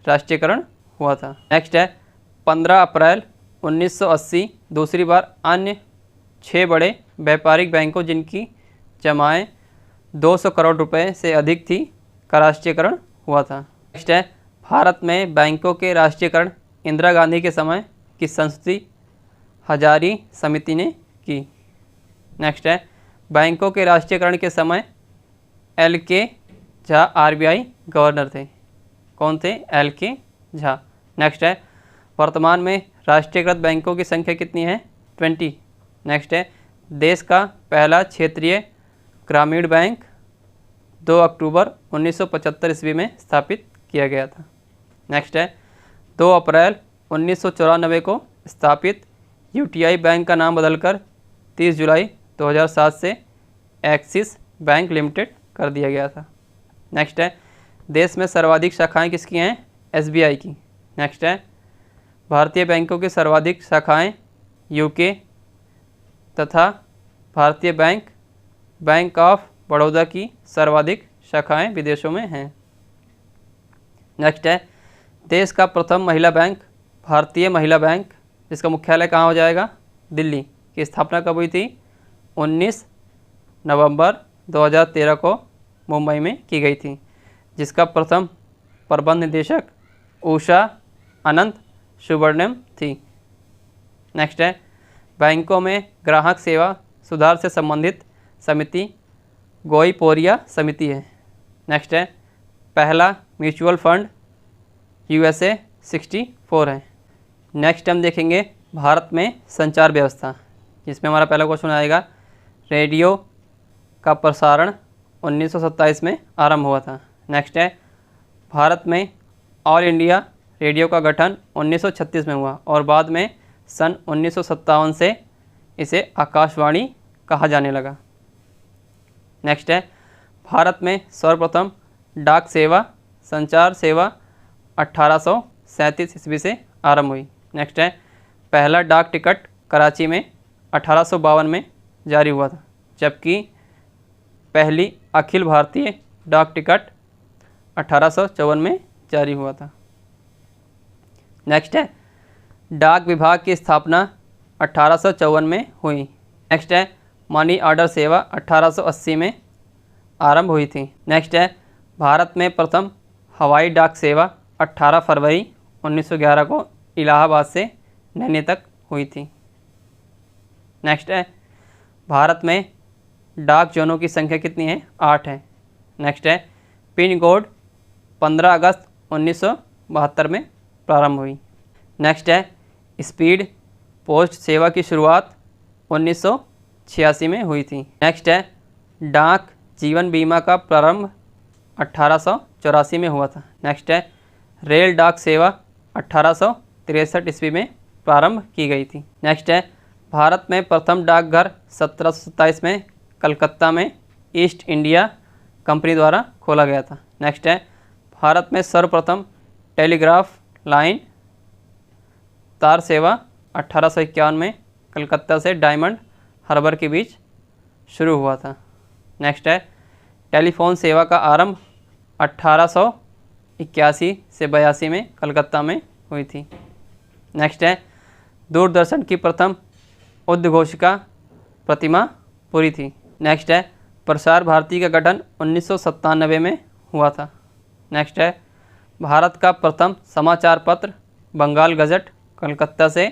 राष्ट्रीयकरण हुआ था। नेक्स्ट है 15 अप्रैल 1980 दूसरी बार अन्य 6 बड़े व्यापारिक बैंकों जिनकी जमाएं 200 करोड़ रुपए से अधिक थी का राष्ट्रीयकरण हुआ था। नेक्स्ट है भारत में बैंकों के राष्ट्रीयकरण इंदिरा गांधी के समय की संसदीय हजारी समिति ने की। नेक्स्ट है बैंकों के राष्ट्रीयकरण के समय LK झा RBI गवर्नर थे। कौन थे? LK झा। नेक्स्ट है वर्तमान में राष्ट्रीयकृत बैंकों की संख्या कितनी है? 20। नेक्स्ट है देश का पहला क्षेत्रीय ग्रामीण बैंक 2 अक्टूबर 1975 ईस्वी में स्थापित किया गया था। नेक्स्ट है 2 अप्रैल 1994 को स्थापित UTI बैंक का नाम बदलकर 30 जुलाई 2007 से एक्सिस बैंक लिमिटेड कर दिया गया था। नेक्स्ट है देश में सर्वाधिक शाखाएं किसकी हैं? SBI की। नेक्स्ट है भारतीय बैंकों की सर्वाधिक शाखाएं UK तथा भारतीय बैंक ऑफ बड़ौदा की सर्वाधिक शाखाएं विदेशों में हैं। नेक्स्ट है देश का प्रथम महिला बैंक भारतीय महिला बैंक, जिसका मुख्यालय कहाँ हो जाएगा? दिल्ली। की स्थापना कब हुई थी? 19 नवंबर 2013 को मुंबई में की गई थी, जिसका प्रथम प्रबंध निदेशक उषा अनंत सुब्रमण्यम थी। नेक्स्ट है बैंकों में ग्राहक सेवा सुधार से संबंधित समिति गोईपोरिया समिति है। नेक्स्ट है पहला म्यूचुअल फंड USA 64 है। नेक्स्ट हम देखेंगे भारत में संचार व्यवस्था, जिसमें हमारा पहला क्वेश्चन आएगा रेडियो का प्रसारण 1927 में आरंभ हुआ था। नेक्स्ट है भारत में ऑल इंडिया रेडियो का गठन 1936 में हुआ और बाद में सन 1957 से इसे आकाशवाणी कहा जाने लगा। नेक्स्ट है भारत में सर्वप्रथम डाक सेवा संचार सेवा 1837 ईस्वी से आरंभ हुई। नेक्स्ट है पहला डाक टिकट कराची में 1852 में जारी हुआ था, जबकि पहली अखिल भारतीय डाक टिकट 1854 में जारी हुआ था। नेक्स्ट है डाक विभाग की स्थापना 1854 में हुई। नेक्स्ट है मनी ऑर्डर सेवा 1880 में आरंभ हुई थी। नेक्स्ट है भारत में प्रथम हवाई डाक सेवा 18 फरवरी 1911 को इलाहाबाद से नैनी तक हुई थी। नेक्स्ट है भारत में डाक जोनों की संख्या कितनी है? 8 है। नेक्स्ट है पिन कोड 15 अगस्त 1972 में प्रारंभ हुई। नेक्स्ट है स्पीड पोस्ट सेवा की शुरुआत 1986 में हुई थी। नेक्स्ट है डाक जीवन बीमा का प्रारंभ 1884 में हुआ था। नेक्स्ट है रेल डाक सेवा 1863 ईस्वी में प्रारंभ की गई थी। नेक्स्ट है भारत में प्रथम डाकघर 1727 में कलकत्ता में ईस्ट इंडिया कंपनी द्वारा खोला गया था। नेक्स्ट है भारत में सर्वप्रथम टेलीग्राफ लाइन तार सेवा 1851 में कलकत्ता से डायमंड हार्बर के बीच शुरू हुआ था। नेक्स्ट है टेलीफोन सेवा का आरंभ 1881 से 82 में कलकत्ता में हुई थी। नेक्स्ट है दूरदर्शन की प्रथम उद्घोषिका प्रतिमा पूरी थी। नेक्स्ट है प्रसार भारती का गठन 1997 में हुआ था। नेक्स्ट है भारत का प्रथम समाचार पत्र बंगाल गजट कलकत्ता से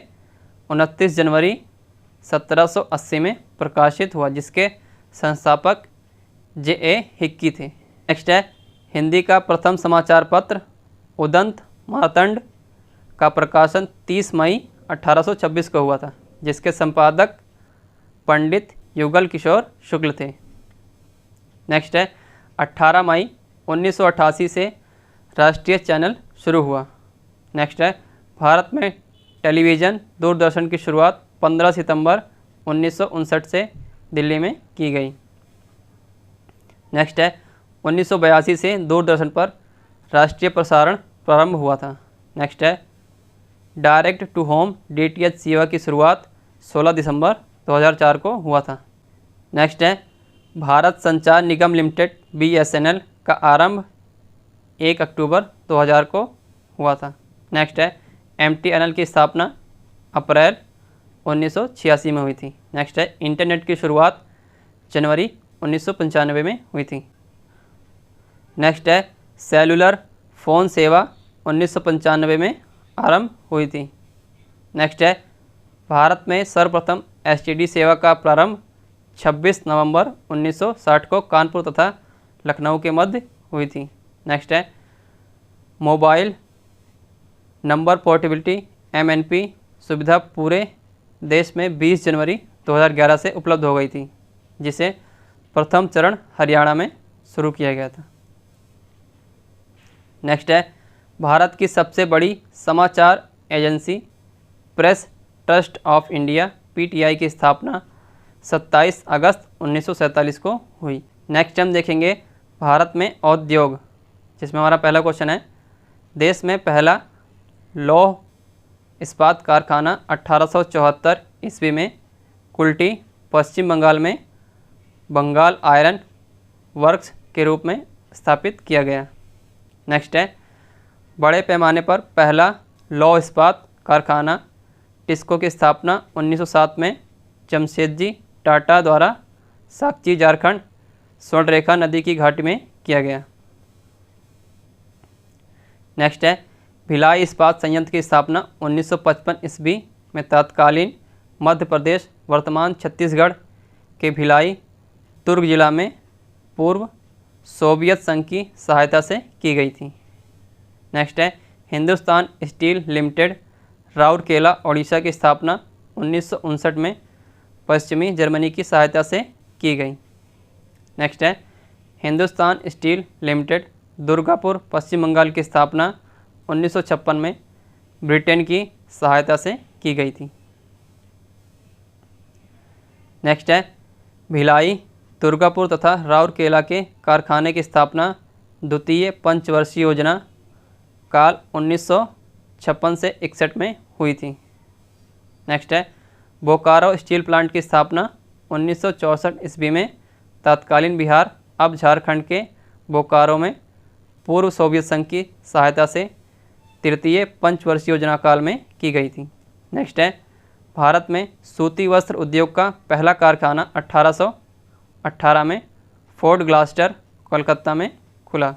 29 जनवरी 1780 में प्रकाशित हुआ, जिसके संस्थापक J.A. हिक्की थे। नेक्स्ट है हिंदी का प्रथम समाचार पत्र उदंत मार्तंड का प्रकाशन 30 मई 1826 को हुआ था, जिसके संपादक पंडित युगल किशोर शुक्ल थे। नेक्स्ट है 18 मई 1988 से राष्ट्रीय चैनल शुरू हुआ। नेक्स्ट है भारत में टेलीविज़न दूरदर्शन की शुरुआत 15 सितंबर 1959 से दिल्ली में की गई। नेक्स्ट है 1982 से दूरदर्शन पर राष्ट्रीय प्रसारण प्रारंभ हुआ था। नेक्स्ट है डायरेक्ट टू होम DTH सेवा की शुरुआत 16 दिसंबर 2004 को हुआ था। नेक्स्ट है भारत संचार निगम लिमिटेड BSNL का आरंभ 1 अक्टूबर 2000 को हुआ था। नेक्स्ट है MTNL की स्थापना अप्रैल 1986 में हुई थी। नेक्स्ट है इंटरनेट की शुरुआत जनवरी 1995 में हुई थी। नेक्स्ट है सेलुलर फ़ोन सेवा 1995 में आरंभ हुई थी। नेक्स्ट है भारत में सर्वप्रथम STD सेवा का प्रारंभ 26 नवंबर 1960 को कानपुर तथा लखनऊ के मध्य हुई थी। नेक्स्ट है मोबाइल नंबर पोर्टेबिलिटी MNP सुविधा पूरे देश में 20 जनवरी 2011 से उपलब्ध हो गई थी, जिसे प्रथम चरण हरियाणा में शुरू किया गया था। नेक्स्ट है भारत की सबसे बड़ी समाचार agency press trust of India PTI की स्थापना 27 अगस्त 1947 को हुई। नेक्स्ट हम देखेंगे भारत में उद्योग, जिसमें हमारा पहला क्वेश्चन है देश में पहला लौह इस्पात कारखाना 1874 ईस्वी में कुल्टी पश्चिम बंगाल में बंगाल आयरन वर्क्स के रूप में स्थापित किया गया। नेक्स्ट है बड़े पैमाने पर पहला लौह इस्पात कारखाना टिस्को की स्थापना 1907 में जमशेदजी टाटा द्वारा साकची झारखंड स्वर्णरेखा नदी की घाटी में किया गया। नेक्स्ट है भिलाई इस्पात संयंत्र की स्थापना 1955 ईस्वी में तत्कालीन मध्य प्रदेश वर्तमान छत्तीसगढ़ के भिलाई दुर्ग जिला में पूर्व सोवियत संघ की सहायता से की गई थी। नेक्स्ट है हिंदुस्तान स्टील लिमिटेड राउरकेला ओडिशा की स्थापना 1959 में पश्चिमी जर्मनी की सहायता से की गई। नेक्स्ट है हिंदुस्तान स्टील लिमिटेड दुर्गापुर पश्चिम बंगाल की स्थापना 1956 में ब्रिटेन की सहायता से की गई थी। नेक्स्ट है भिलाई, दुर्गापुर तथा राउरकेला के कारखाने की स्थापना द्वितीय पंचवर्षीय योजना काल 1956 से 61 में हुई थी। नेक्स्ट है बोकारो स्टील प्लांट की स्थापना 1964 ईस्वी में तत्कालीन बिहार अब झारखंड के बोकारो में पूर्व सोवियत संघ की सहायता से तृतीय पंचवर्षीय योजना काल में की गई थी। नेक्स्ट है भारत में सूती वस्त्र उद्योग का पहला कारखाना 1818 में फोर्ट ग्लास्टर कोलकाता में खुला।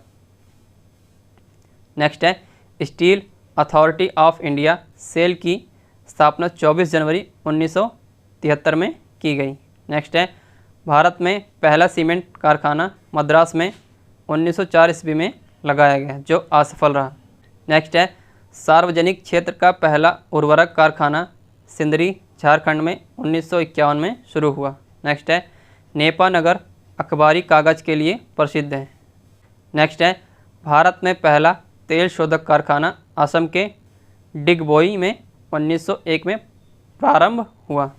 नेक्स्ट है Steel Authority of India SAIL की स्थापना 24 जनवरी 1973 में की गई। नेक्स्ट है भारत में पहला सीमेंट कारखाना मद्रास में 1904 ईस्वी में लगाया गया जो असफल रहा। नेक्स्ट है सार्वजनिक क्षेत्र का पहला उर्वरक कारखाना सिंदरी झारखंड में 1951 में शुरू हुआ। नेक्स्ट है नेपा नगर अखबारी कागज़ के लिए प्रसिद्ध है। नेक्स्ट है भारत में पहला तेल शोधक कारखाना असम के डिगबोई में 1901 में प्रारंभ हुआ।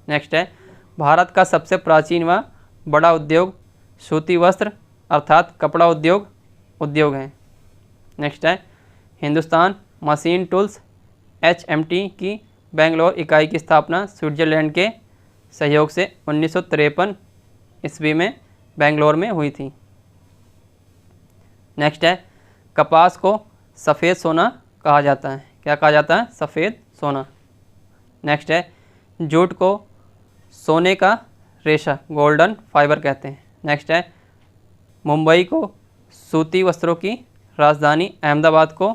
नेक्स्ट है भारत का सबसे प्राचीन व बड़ा उद्योग सूती वस्त्र अर्थात कपड़ा उद्योग है। नेक्स्ट है हिंदुस्तान मशीन टूल्स HMT की बेंगलोर इकाई की स्थापना स्विट्ज़रलैंड के सहयोग से 1953 ईस्वी में बेंगलोर में हुई थी। नेक्स्ट है कपास को सफ़ेद सोना कहा जाता है। क्या कहा जाता है? सफ़ेद सोना। नेक्स्ट है जूट को सोने का रेशा गोल्डन फाइबर कहते हैं। नेक्स्ट है मुंबई को सूती वस्त्रों की राजधानी, अहमदाबाद को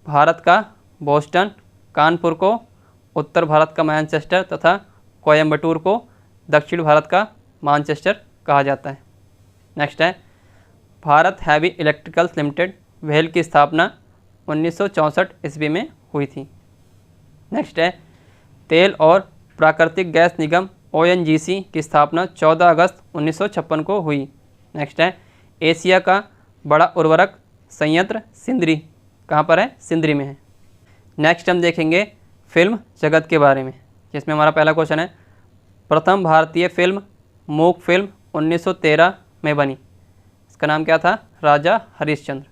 भारत का बोस्टन, कानपुर को उत्तर भारत का मैनचेस्टर तथा कोयम्बटूर को दक्षिण भारत का मानचेस्टर कहा जाता है। नेक्स्ट है Bharat heavy electricals limited well की स्थापना 1964 ईस्वी में हुई थी। नेक्स्ट है तेल और प्राकृतिक गैस निगम ONGC की स्थापना 14 अगस्त 1956 को हुई। नेक्स्ट है एशिया का बड़ा उर्वरक संयंत्र सिंदरी कहाँ पर है? सिंदरी में है। नेक्स्ट हम देखेंगे फिल्म जगत के बारे में, जिसमें हमारा पहला क्वेश्चन है प्रथम भारतीय फिल्म मूक फिल्म 1913 में बनी, इसका नाम क्या था? राजा हरिश्चंद्र।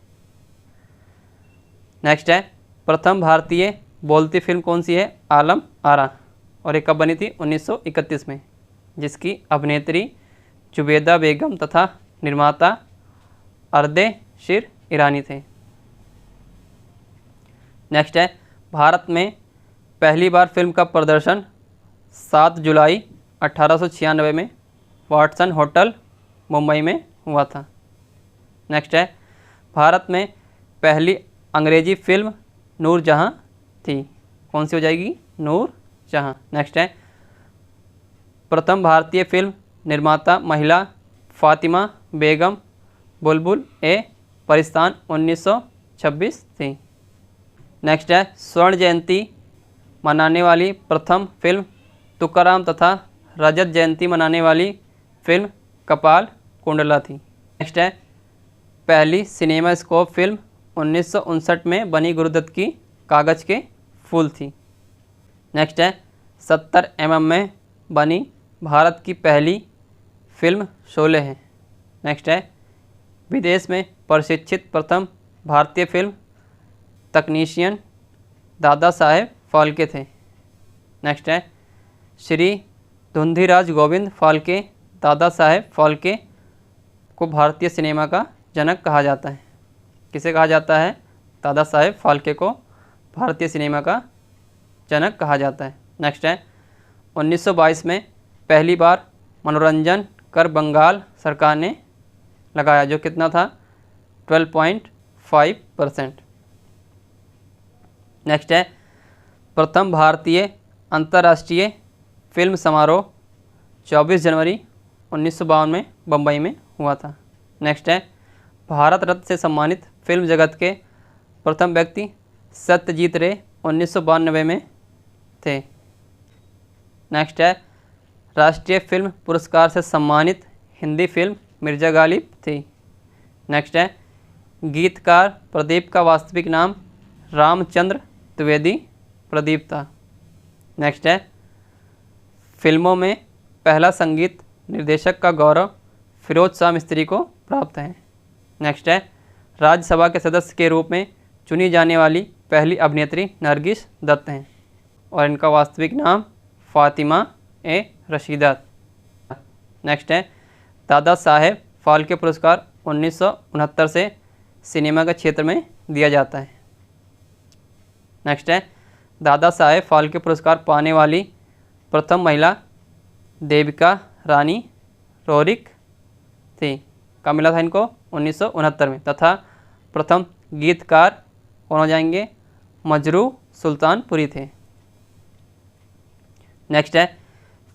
नेक्स्ट है प्रथम भारतीय बोलती फिल्म कौन सी है? आलम आरा, और ये कब बनी थी? 1931 में, जिसकी अभिनेत्री जुबेदा बेगम तथा निर्माता अर्देशीर ईरानी थे। नेक्स्ट है भारत में पहली बार फिल्म का प्रदर्शन 7 जुलाई 1896 में वाटसन होटल मुंबई में हुआ था। नेक्स्ट है भारत में पहली अंग्रेजी फिल्म नूरजहां थी, कौन सी हो जाएगी? नूरजहां। नेक्स्ट है प्रथम भारतीय फिल्म निर्माता महिला फातिमा बेगम बुलबुल ए परिस्तान 1926 थी। नेक्स्ट है स्वर्ण जयंती मनाने वाली प्रथम फिल्म तुकाराम तथा रजत जयंती मनाने वाली फिल्म कपाल कुंडला थी। नेक्स्ट है पहली सिनेमा स्कोप फिल्म 1959 में बनी गुरुदत्त की कागज़ के फूल थी। नेक्स्ट है 70 mm में बनी भारत की पहली फिल्म शोले है। नेक्स्ट है विदेश में प्रशिक्षित प्रथम भारतीय फिल्म तकनीशियन दादा साहेब फाल्के थे। नेक्स्ट है श्री धुंधीराज गोविंद फाल्के दादा साहेब फाल्के को भारतीय सिनेमा का जनक कहा जाता है। किसे कहा जाता है? दादा साहेब फाल्के को भारतीय सिनेमा का जनक कहा जाता है। नेक्स्ट है 1922 में पहली बार मनोरंजन कर बंगाल सरकार ने लगाया, जो कितना था? 12.5%। नेक्स्ट है प्रथम भारतीय अंतर्राष्ट्रीय फिल्म समारोह 24 जनवरी 1952 में बम्बई में हुआ था। नेक्स्ट है भारत रत्न से सम्मानित फिल्म जगत के प्रथम व्यक्ति सत्यजीत रे 1992 में थे। नेक्स्ट है राष्ट्रीय फिल्म पुरस्कार से सम्मानित हिंदी फिल्म मिर्जा गालिब थी। नेक्स्ट है गीतकार प्रदीप का वास्तविक नाम रामचंद्र द्विवेदी प्रदीप था। नेक्स्ट है फिल्मों में पहला संगीत निर्देशक का गौरव फिरोज शाह मिस्त्री को प्राप्त है। नेक्स्ट है, राज्यसभा के सदस्य के रूप में चुनी जाने वाली पहली अभिनेत्री नरगिस दत्त हैं और इनका वास्तविक नाम फातिमा ए रशीदा। नेक्स्ट है, दादा साहेब फाल्के पुरस्कार 1969 से सिनेमा के क्षेत्र में दिया जाता है। नेक्स्ट है, दादा साहेब फाल्के पुरस्कार पाने वाली प्रथम महिला देविका रानी रोरिक थी। कब मिला था इनको? 1969 में। तथा प्रथम गीतकार कौन हो जाएंगे? मजरू सुल्तानपुरी थे। नेक्स्ट है,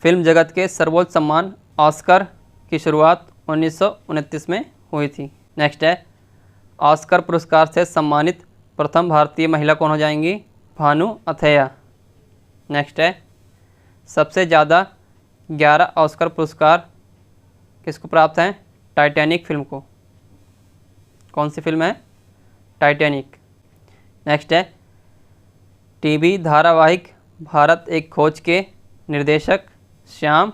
फिल्म जगत के सर्वोच्च सम्मान ऑस्कर की शुरुआत 1929 में हुई थी। नेक्स्ट है, ऑस्कर पुरस्कार से सम्मानित प्रथम भारतीय महिला कौन हो जाएंगी? भानु अथैया। नेक्स्ट है, सबसे ज़्यादा 11 ऑस्कर पुरस्कार किसको प्राप्त हैं? टाइटैनिक फिल्म को। कौन सी फिल्म है? टाइटैनिक। नेक्स्ट है, टीवी धारावाहिक भारत एक खोज के निर्देशक श्याम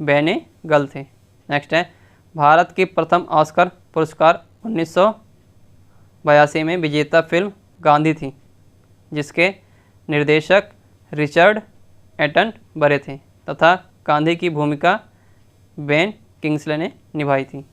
बेनेगल थे। नेक्स्ट है, भारत की प्रथम ऑस्कर पुरस्कार 1982 में विजेता फिल्म गांधी थी, जिसके निर्देशक रिचर्ड एटनबरे थे तथा गांधी की भूमिका बेन किंग्सले ने निभाई थी।